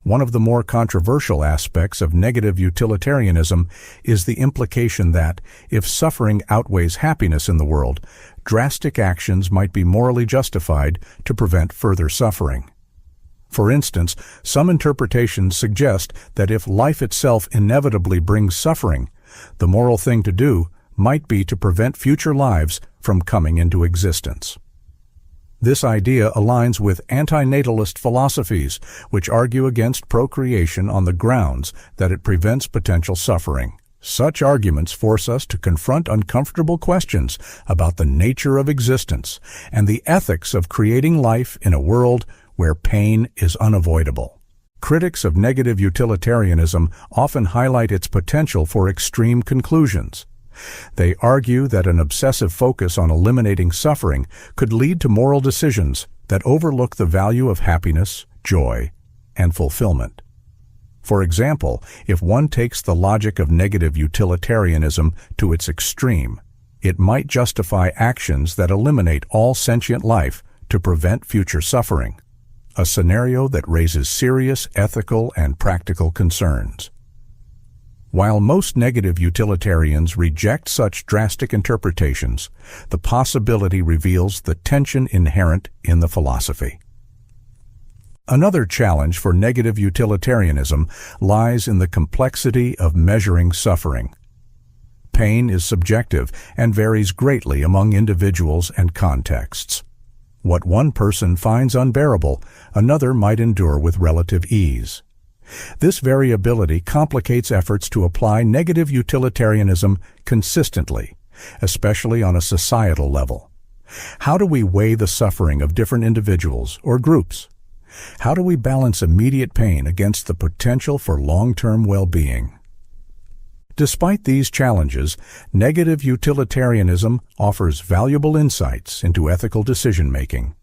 A: One of the more controversial aspects of negative utilitarianism is the implication that, if suffering outweighs happiness in the world, drastic actions might be morally justified to prevent further suffering. For instance, some interpretations suggest that if life itself inevitably brings suffering, the moral thing to do might be to prevent future lives from coming into existence. This idea aligns with anti-natalist philosophies, which argue against procreation on the grounds that it prevents potential suffering. Such arguments force us to confront uncomfortable questions about the nature of existence and the ethics of creating life in a world where pain is unavoidable. Critics of negative utilitarianism often highlight its potential for extreme conclusions. They argue that an obsessive focus on eliminating suffering could lead to moral decisions that overlook the value of happiness, joy, and fulfillment. For example, if one takes the logic of negative utilitarianism to its extreme, it might justify actions that eliminate all sentient life to prevent future suffering, a scenario that raises serious ethical and practical concerns. While most negative utilitarians reject such drastic interpretations, the possibility reveals the tension inherent in the philosophy. Another challenge for negative utilitarianism lies in the complexity of measuring suffering. Pain is subjective and varies greatly among individuals and contexts. What one person finds unbearable, another might endure with relative ease. This variability complicates efforts to apply negative utilitarianism consistently, especially on a societal level. How do we weigh the suffering of different individuals or groups? How do we balance immediate pain against the potential for long-term well-being? Despite these challenges, negative utilitarianism offers valuable insights into ethical decision-making.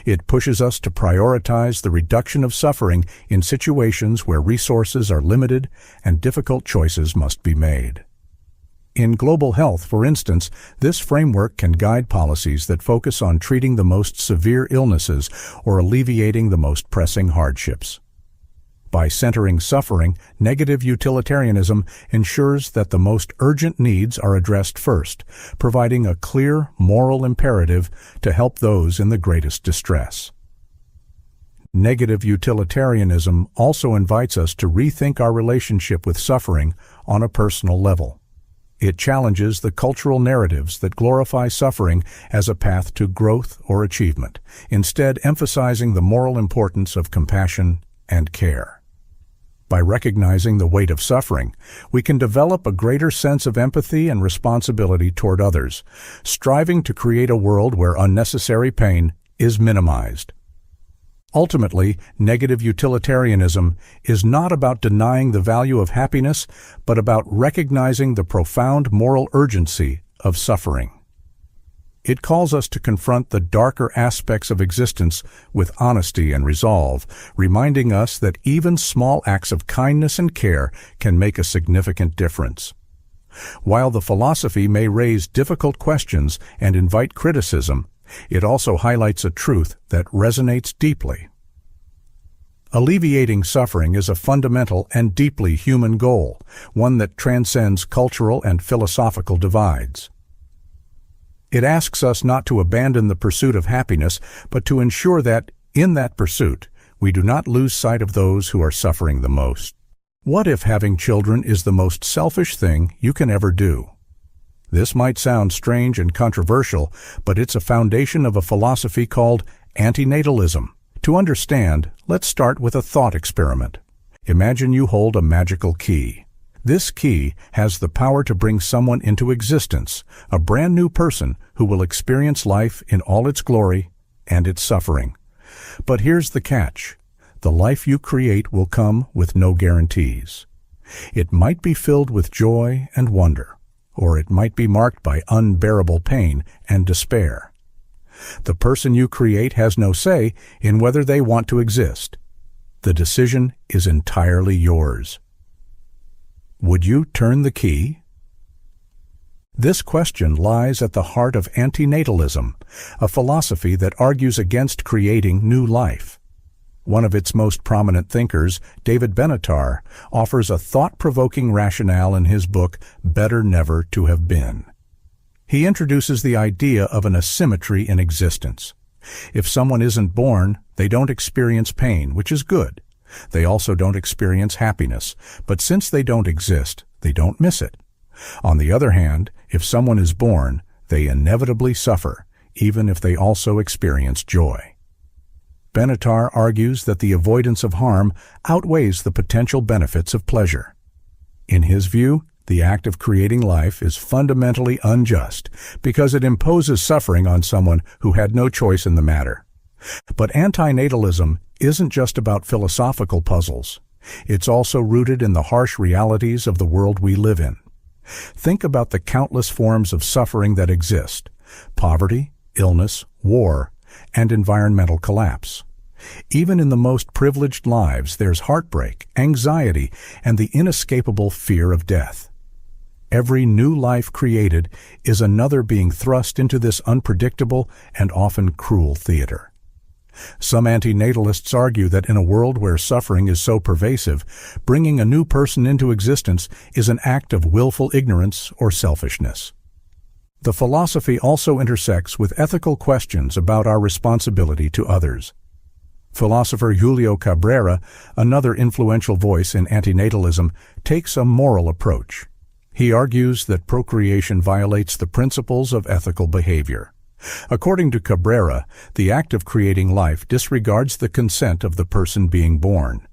A: It pushes us to prioritize the reduction of suffering in situations where resources are limited and difficult choices must be made. In global health, for instance, this framework can guide policies that focus on treating the most severe illnesses or alleviating the most pressing hardships. By centering suffering, negative utilitarianism ensures that the most urgent needs are addressed first, providing a clear moral imperative to help those in the greatest distress. Negative utilitarianism also invites us to rethink our relationship with suffering on a personal level. It challenges the cultural narratives that glorify suffering as a path to growth or achievement, instead emphasizing the moral importance of compassion and care. By recognizing the weight of suffering, we can develop a greater sense of empathy and responsibility toward others, striving to create a world where unnecessary pain is minimized. Ultimately, negative utilitarianism is not about denying the value of happiness, but about recognizing the profound moral urgency of suffering. It calls us to confront the darker aspects of existence with honesty and resolve, reminding us that even small acts of kindness and care can make a significant difference. While the philosophy may raise difficult questions and invite criticism, it also highlights a truth that resonates deeply. Alleviating suffering is a fundamental and deeply human goal, one that transcends cultural and philosophical divides. It asks us not to abandon the pursuit of happiness, but to ensure that, in that pursuit, we do not lose sight of those who are suffering the most. What if having children is the most selfish thing you can ever do? This might sound strange and controversial, but it's a foundation of a philosophy called anti-natalism. To understand, let's start with a thought experiment. Imagine you hold a magical key. This key has the power to bring someone into existence, a brand new person who will experience life in all its glory and its suffering. But here's the catch. The life you create will come with no guarantees. It might be filled with joy and wonder, or it might be marked by unbearable pain and despair. The person you create has no say in whether they want to exist. The decision is entirely yours. Would you turn the key? This question lies at the heart of anti-natalism, a philosophy that argues against creating new life. One of its most prominent thinkers, David Benatar, offers a thought-provoking rationale in his book, Better Never to Have Been. He introduces the idea of an asymmetry in existence. If someone isn't born, they don't experience pain, which is good. They also don't experience happiness, but since they don't exist, they don't miss it. On the other hand, if someone is born, they inevitably suffer, even if they also experience joy. Benatar argues that the avoidance of harm outweighs the potential benefits of pleasure. In his view, the act of creating life is fundamentally unjust because it imposes suffering on someone who had no choice in the matter. But anti-natalism isn't just about philosophical puzzles. It's also rooted in the harsh realities of the world we live in. Think about the countless forms of suffering that exist: poverty, illness, war, and environmental collapse. Even in the most privileged lives, there's heartbreak, anxiety, and the inescapable fear of death. Every new life created is another being thrust into this unpredictable and often cruel theater. Some anti-natalists argue that in a world where suffering is so pervasive, bringing a new person into existence is an act of willful ignorance or selfishness. The philosophy also intersects with ethical questions about our responsibility to others. Philosopher Julio Cabrera, another influential voice in anti-natalism, takes a moral approach. He argues that procreation violates the principles of ethical behavior. According to Cabrera, the act of creating life disregards the consent of the person being born.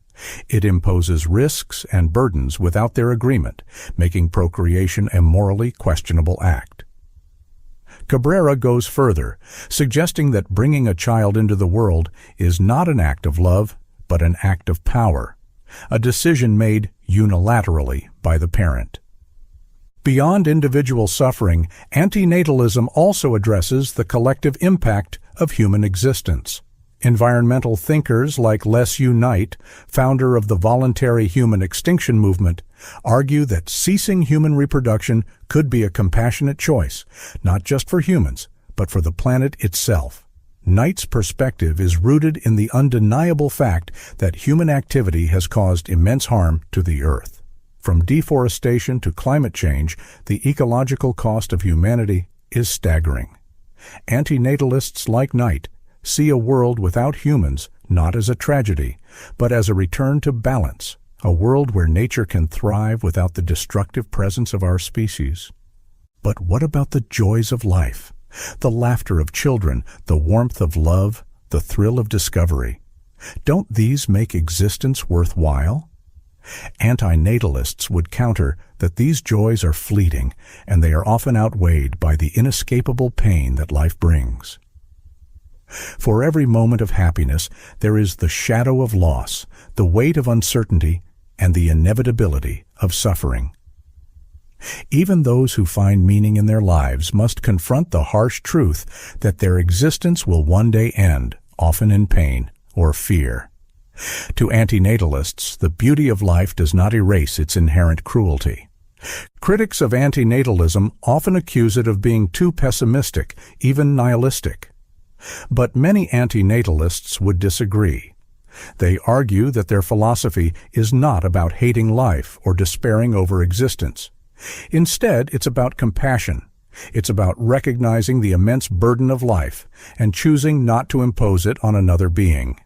A: It imposes risks and burdens without their agreement, making procreation a morally questionable act. Cabrera goes further, suggesting that bringing a child into the world is not an act of love, but an act of power, a decision made unilaterally by the parent. Beyond individual suffering, anti-natalism also addresses the collective impact of human existence. Environmental thinkers like Les Knight, founder of the Voluntary human extinction movement, argue that ceasing human reproduction could be a compassionate choice, not just for humans, but for the planet itself. Knight's perspective is rooted in the undeniable fact that human activity has caused immense harm to the Earth. From deforestation to climate change, the ecological cost of humanity is staggering. Anti-natalists like Knight see a world without humans not as a tragedy, but as a return to balance, a world where nature can thrive without the destructive presence of our species. But what about the joys of life? The laughter of children, the warmth of love, the thrill of discovery. Don't these make existence worthwhile? Anti-natalists would counter that these joys are fleeting, and they are often outweighed by the inescapable pain that life brings. For every moment of happiness, there is the shadow of loss, the weight of uncertainty, and the inevitability of suffering. Even those who find meaning in their lives must confront the harsh truth that their existence will one day end, often in pain or fear. To anti-natalists, the beauty of life does not erase its inherent cruelty. Critics of anti-natalism often accuse it of being too pessimistic, even nihilistic. But many anti-natalists would disagree. They argue that their philosophy is not about hating life or despairing over existence. Instead, it's about compassion. It's about recognizing the immense burden of life and choosing not to impose it on another being.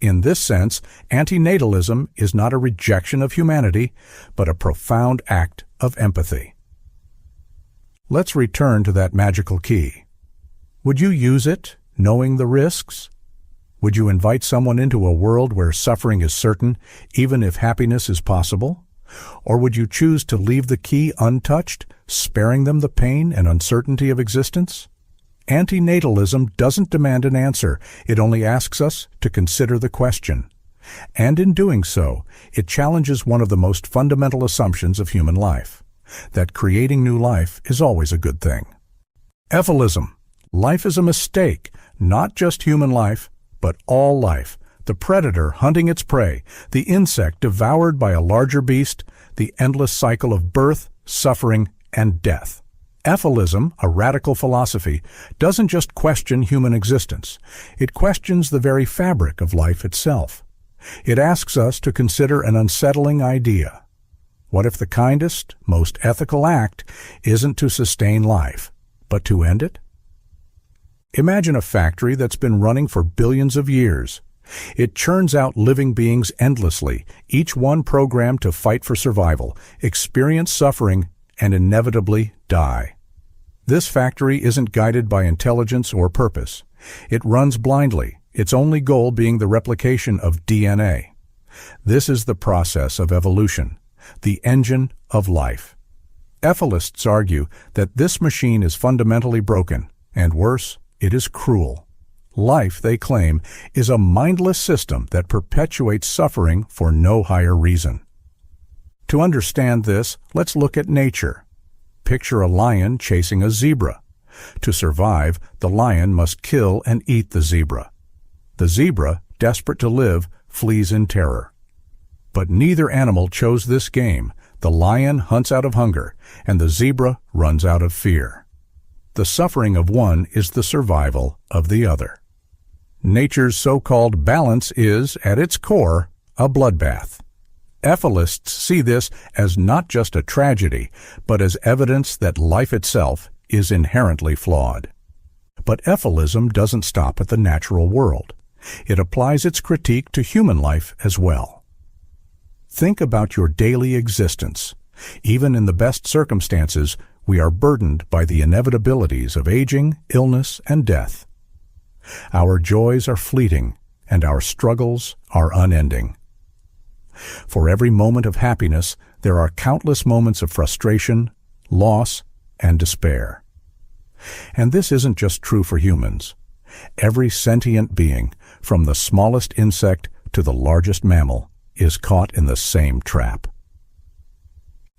A: In this sense, anti-natalism is not a rejection of humanity, but a profound act of empathy. Let's return to that magical key. Would you use it, knowing the risks? Would you invite someone into a world where suffering is certain, even if happiness is possible? Or would you choose to leave the key untouched, sparing them the pain and uncertainty of existence? Anti-natalism doesn't demand an answer, it only asks us to consider the question. And in doing so, it challenges one of the most fundamental assumptions of human life, that creating new life is always a good thing. Ephilism. Life is a mistake, not just human life, but all life. The predator hunting its prey, the insect devoured by a larger beast, the endless cycle of birth, suffering, and death. Ephilism, a radical philosophy, doesn't just question human existence. It questions the very fabric of life itself. It asks us to consider an unsettling idea. What if the kindest, most ethical act isn't to sustain life, but to end it? Imagine a factory that's been running for billions of years. It churns out living beings endlessly, each one programmed to fight for survival, experience suffering, and inevitably die. This factory isn't guided by intelligence or purpose. It runs blindly, its only goal being the replication of DNA. This is the process of evolution, the engine of life. Ethicists argue that this machine is fundamentally broken, and worse, it is cruel. Life, they claim, is a mindless system that perpetuates suffering for no higher reason. To understand this, let's look at nature. Picture a lion chasing a zebra. To survive, the lion must kill and eat the zebra. The zebra, desperate to live, flees in terror. But neither animal chose this game. The lion hunts out of hunger, and the zebra runs out of fear. The suffering of one is the survival of the other. Nature's so-called balance is, at its core, a bloodbath. Ethicists see this as not just a tragedy, but as evidence that life itself is inherently flawed. But Ephilism doesn't stop at the natural world. It applies its critique to human life as well. Think about your daily existence. Even in the best circumstances, we are burdened by the inevitabilities of aging, illness, and death. Our joys are fleeting, and our struggles are unending. For every moment of happiness, there are countless moments of frustration, loss, and despair. And this isn't just true for humans. Every sentient being, from the smallest insect to the largest mammal, is caught in the same trap.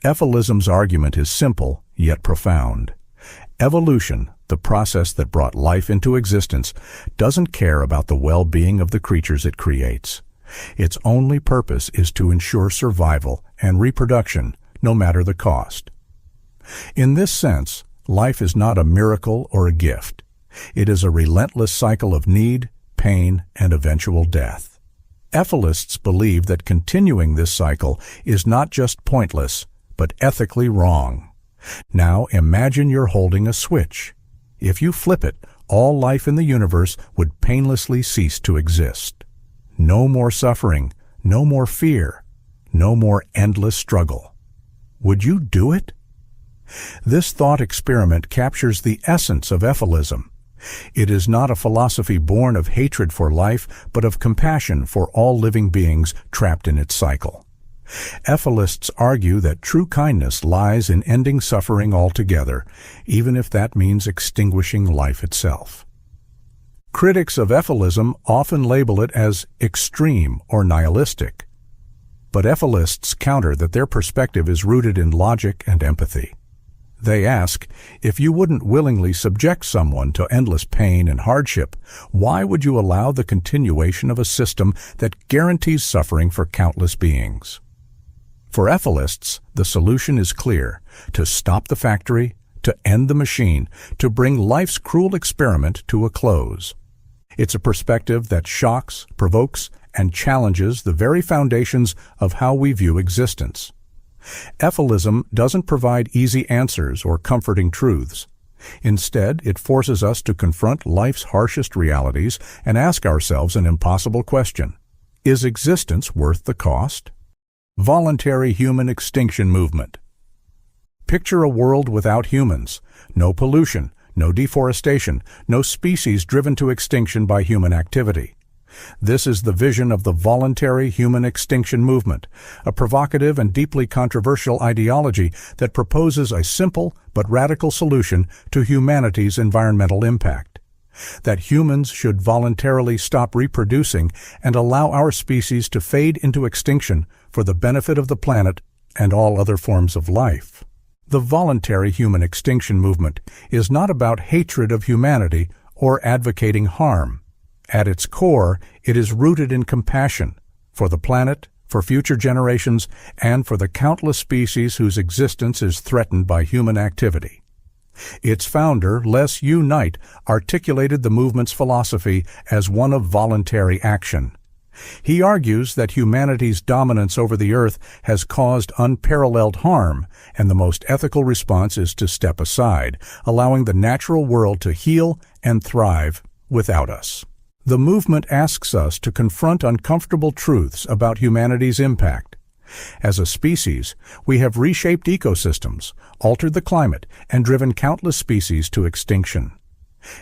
A: Ephilism's argument is simple, yet profound. Evolution, the process that brought life into existence, doesn't care about the well-being of the creatures it creates. Its only purpose is to ensure survival and reproduction, no matter the cost. In this sense, life is not a miracle or a gift. It is a relentless cycle of need, pain, and eventual death. Ethilists believe that continuing this cycle is not just pointless, but ethically wrong. Now imagine you're holding a switch. If you flip it, all life in the universe would painlessly cease to exist. No more suffering, no more fear, no more endless struggle. Would you do it? This thought experiment captures the essence of Ephilism. It is not a philosophy born of hatred for life, but of compassion for all living beings trapped in its cycle. Ethilists argue that true kindness lies in ending suffering altogether, even if that means extinguishing life itself. Critics of Ephilism often label it as extreme or nihilistic. But Ethilists counter that their perspective is rooted in logic and empathy. They ask, if you wouldn't willingly subject someone to endless pain and hardship, why would you allow the continuation of a system that guarantees suffering for countless beings? For Ethilists, the solution is clear: to stop the factory, to end the machine, to bring life's cruel experiment to a close. It's a perspective that shocks, provokes, and challenges the very foundations of how we view existence. Ephilism doesn't provide easy answers or comforting truths. Instead, it forces us to confront life's harshest realities and ask ourselves an impossible question: is existence worth the cost? Voluntary human extinction movement. Picture a world without humans, no pollution, no deforestation, no species driven to extinction by human activity. This is the vision of the voluntary human extinction movement, a provocative and deeply controversial ideology that proposes a simple but radical solution to humanity's environmental impact. That humans should voluntarily stop reproducing and allow our species to fade into extinction for the benefit of the planet and all other forms of life. The voluntary human extinction movement is not about hatred of humanity or advocating harm. At its core, it is rooted in compassion for the planet, for future generations, and for the countless species whose existence is threatened by human activity. Its founder, Les Knight, articulated the movement's philosophy as one of voluntary action. He argues that humanity's dominance over the earth has caused unparalleled harm, and the most ethical response is to step aside, allowing the natural world to heal and thrive without us. The movement asks us to confront uncomfortable truths about humanity's impact. As a species, we have reshaped ecosystems, altered the climate, and driven countless species to extinction.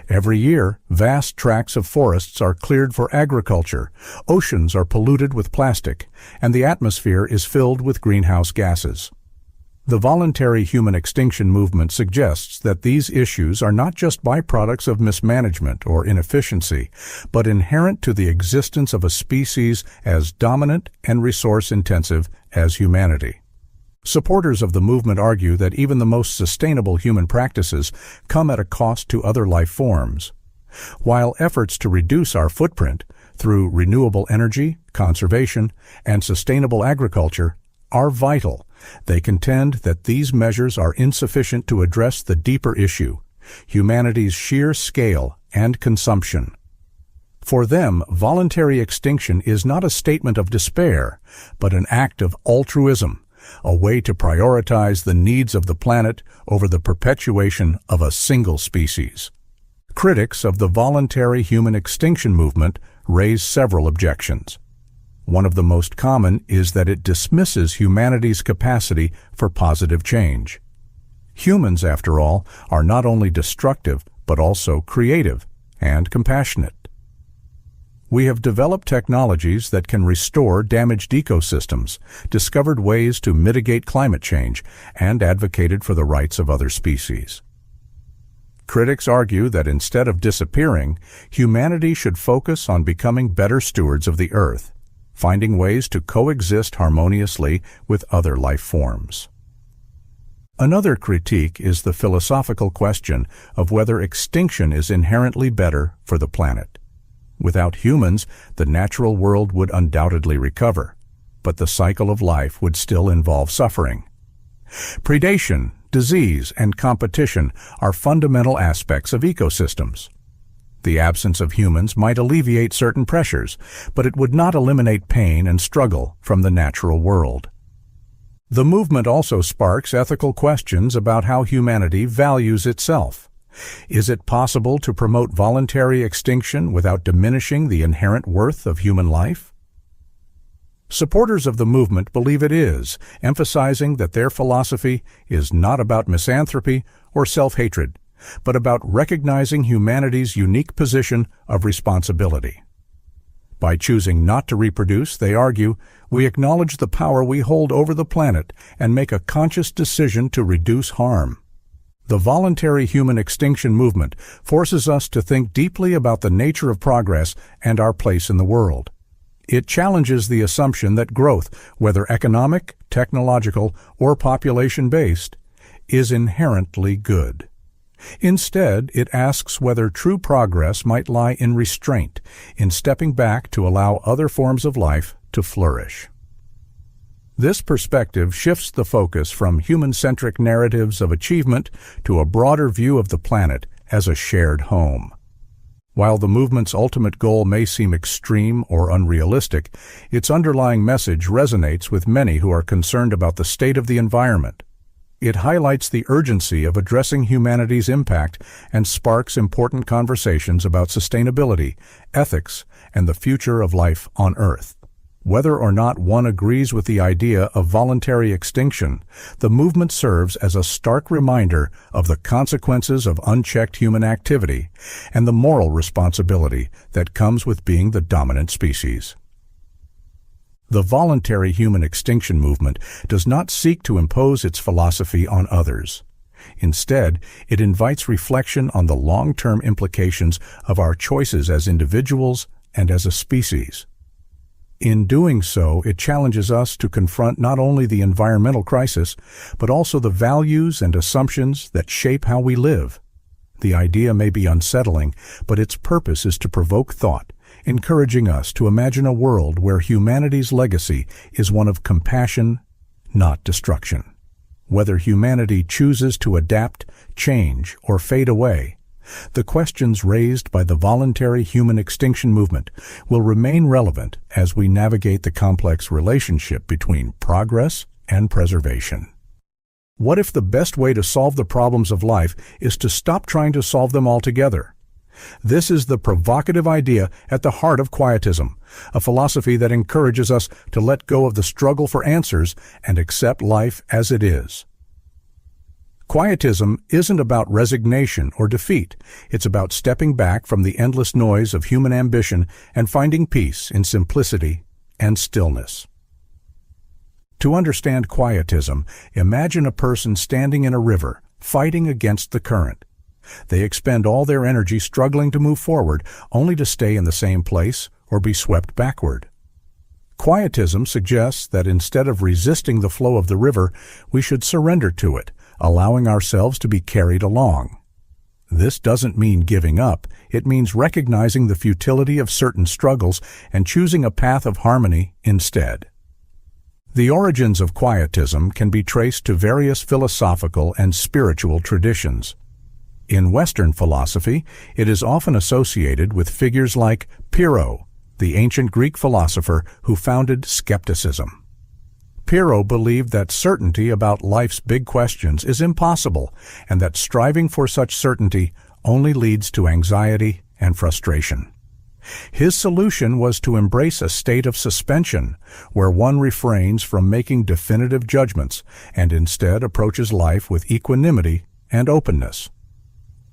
A: Every year, vast tracts of forests are cleared for agriculture, oceans are polluted with plastic, and the atmosphere is filled with greenhouse gases. The voluntary human extinction movement suggests that these issues are not just byproducts of mismanagement or inefficiency, but inherent to the existence of a species as dominant and resource-intensive as humanity. Supporters of the movement argue that even the most sustainable human practices come at a cost to other life forms. While efforts to reduce our footprint through renewable energy, conservation, and sustainable agriculture are vital, they contend that these measures are insufficient to address the deeper issue: humanity's sheer scale and consumption. For them, voluntary extinction is not a statement of despair, but an act of altruism, a way to prioritize the needs of the planet over the perpetuation of a single species. Critics of the voluntary human extinction movement raise several objections. One of the most common is that it dismisses humanity's capacity for positive change. Humans, after all, are not only destructive, but also creative and compassionate. We have developed technologies that can restore damaged ecosystems, discovered ways to mitigate climate change, and advocated for the rights of other species. Critics argue that instead of disappearing, humanity should focus on becoming better stewards of the earth, finding ways to coexist harmoniously with other life forms. Another critique is the philosophical question of whether extinction is inherently better for the planet. Without humans, the natural world would undoubtedly recover, but the cycle of life would still involve suffering. Predation, disease, and competition are fundamental aspects of ecosystems. The absence of humans might alleviate certain pressures, but it would not eliminate pain and struggle from the natural world. The movement also sparks ethical questions about how humanity values itself. Is it possible to promote voluntary extinction without diminishing the inherent worth of human life? Supporters of the movement believe it is, emphasizing that their philosophy is not about misanthropy or self-hatred, but about recognizing humanity's unique position of responsibility. By choosing not to reproduce, they argue, we acknowledge the power we hold over the planet and make a conscious decision to reduce harm. The voluntary human extinction movement forces us to think deeply about the nature of progress and our place in the world. It challenges the assumption that growth, whether economic, technological, or population-based, is inherently good. Instead, it asks whether true progress might lie in restraint, in stepping back to allow other forms of life to flourish. This perspective shifts the focus from human-centric narratives of achievement to a broader view of the planet as a shared home. While the movement's ultimate goal may seem extreme or unrealistic, its underlying message resonates with many who are concerned about the state of the environment. It highlights the urgency of addressing humanity's impact and sparks important conversations about sustainability, ethics, and the future of life on Earth. Whether or not one agrees with the idea of voluntary extinction, the movement serves as a stark reminder of the consequences of unchecked human activity and the moral responsibility that comes with being the dominant species. The voluntary human extinction movement does not seek to impose its philosophy on others. Instead, it invites reflection on the long-term implications of our choices as individuals and as a species. In doing so, it challenges us to confront not only the environmental crisis, but also the values and assumptions that shape how we live. The idea may be unsettling, but its purpose is to provoke thought, encouraging us to imagine a world where humanity's legacy is one of compassion, not destruction. Whether humanity chooses to adapt, change, or fade away, the questions raised by the voluntary human extinction movement will remain relevant as we navigate the complex relationship between progress and preservation. What if the best way to solve the problems of life is to stop trying to solve them altogether? This is the provocative idea at the heart of Quietism, a philosophy that encourages us to let go of the struggle for answers and accept life as it is. Quietism isn't about resignation or defeat. It's about stepping back from the endless noise of human ambition and finding peace in simplicity and stillness. To understand Quietism, imagine a person standing in a river, fighting against the current. They expend all their energy struggling to move forward, only to stay in the same place or be swept backward. Quietism suggests that instead of resisting the flow of the river, we should surrender to it, allowing ourselves to be carried along. This doesn't mean giving up. It means recognizing the futility of certain struggles and choosing a path of harmony instead. The origins of Quietism can be traced to various philosophical and spiritual traditions. In Western philosophy, it is often associated with figures like Pyrrho, the ancient Greek philosopher who founded skepticism. Pyrrho believed that certainty about life's big questions is impossible, and that striving for such certainty only leads to anxiety and frustration. His solution was to embrace a state of suspension, where one refrains from making definitive judgments and instead approaches life with equanimity and openness.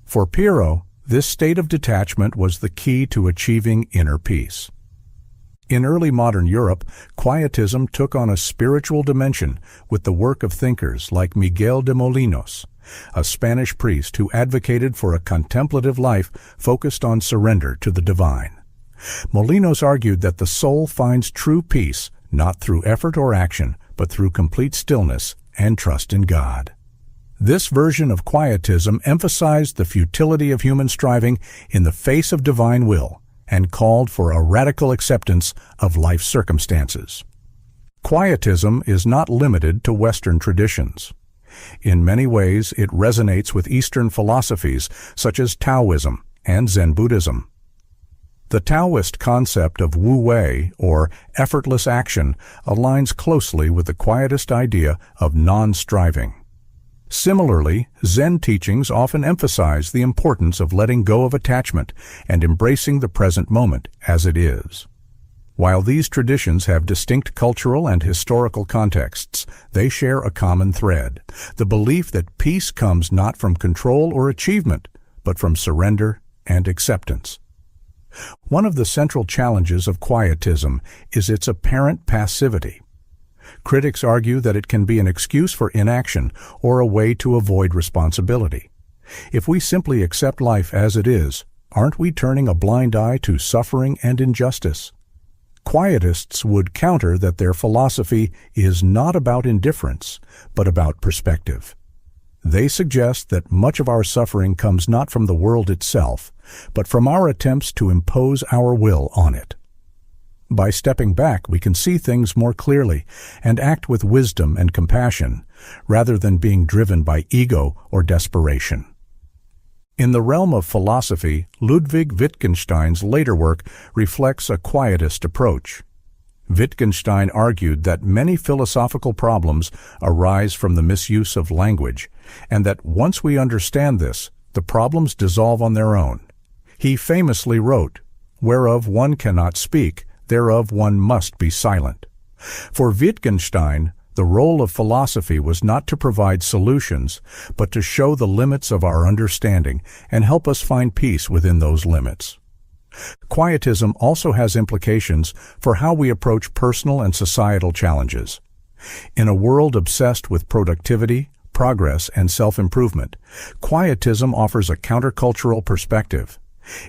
A: For Pyrrho, this state of detachment was the key to achieving inner peace. In early modern Europe, Quietism took on a spiritual dimension with the work of thinkers like Miguel de Molinos, a Spanish priest who advocated for a contemplative life focused on surrender to the divine. Molinos argued that the soul finds true peace not through effort or action, but through complete stillness and trust in God. This version of Quietism emphasized the futility of human striving in the face of divine will and called for a radical acceptance of life's circumstances. Quietism is not limited to Western traditions. In many ways, it resonates with Eastern philosophies such as Taoism and Zen Buddhism. The Taoist concept of wu-wei, or effortless action, aligns closely with the Quietist idea of non-striving. Similarly, Zen teachings often emphasize the importance of letting go of attachment and embracing the present moment as it is. While these traditions have distinct cultural and historical contexts, they share a common thread: the belief that peace comes not from control or achievement, but from surrender and acceptance. One of the central challenges of Quietism is its apparent passivity. Critics argue that it can be an excuse for inaction or a way to avoid responsibility. If we simply accept life as it is, aren't we turning a blind eye to suffering and injustice? Quietists would counter that their philosophy is not about indifference, but about perspective. They suggest that much of our suffering comes not from the world itself, but from our attempts to impose our will on it. By stepping back, we can see things more clearly and act with wisdom and compassion, rather than being driven by ego or desperation. In the realm of philosophy, Ludwig Wittgenstein's later work reflects a Quietist approach. Wittgenstein argued that many philosophical problems arise from the misuse of language, and that once we understand this, the problems dissolve on their own. He famously wrote, "Whereof one cannot speak, thereof one must be silent." For Wittgenstein, the role of philosophy was not to provide solutions, but to show the limits of our understanding and help us find peace within those limits. Quietism also has implications for how we approach personal and societal challenges. In a world obsessed with productivity, progress, and self-improvement, Quietism offers a countercultural perspective.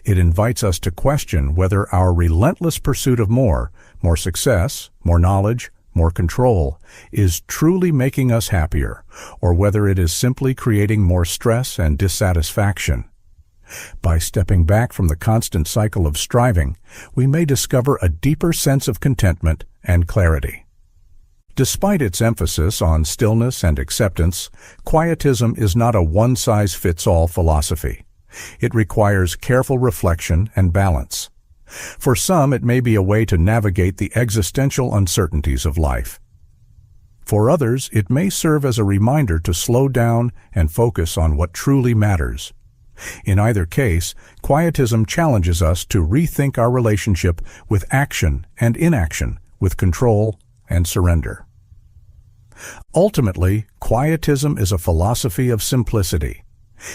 A: It invites us to question whether our relentless pursuit of more success, more knowledge, more control, is truly making us happier, or whether it is simply creating more stress and dissatisfaction. By stepping back from the constant cycle of striving, we may discover a deeper sense of contentment and clarity. Despite its emphasis on stillness and acceptance, Quietism is not a one-size-fits-all philosophy. It requires careful reflection and balance. For some, it may be a way to navigate the existential uncertainties of life. For others, it may serve as a reminder to slow down and focus on what truly matters. In either case, Quietism challenges us to rethink our relationship with action and inaction, with control and surrender. Ultimately, Quietism is a philosophy of simplicity.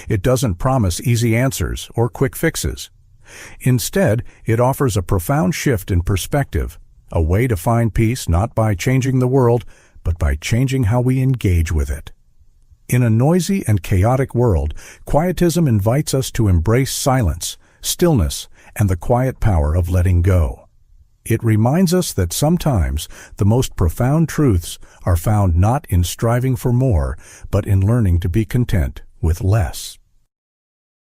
A: It doesn't promise easy answers or quick fixes. Instead, it offers a profound shift in perspective, a way to find peace not by changing the world, but by changing how we engage with it. In a noisy and chaotic world, Quietism invites us to embrace silence, stillness, and the quiet power of letting go. It reminds us that sometimes the most profound truths are found not in striving for more, but in learning to be content with less.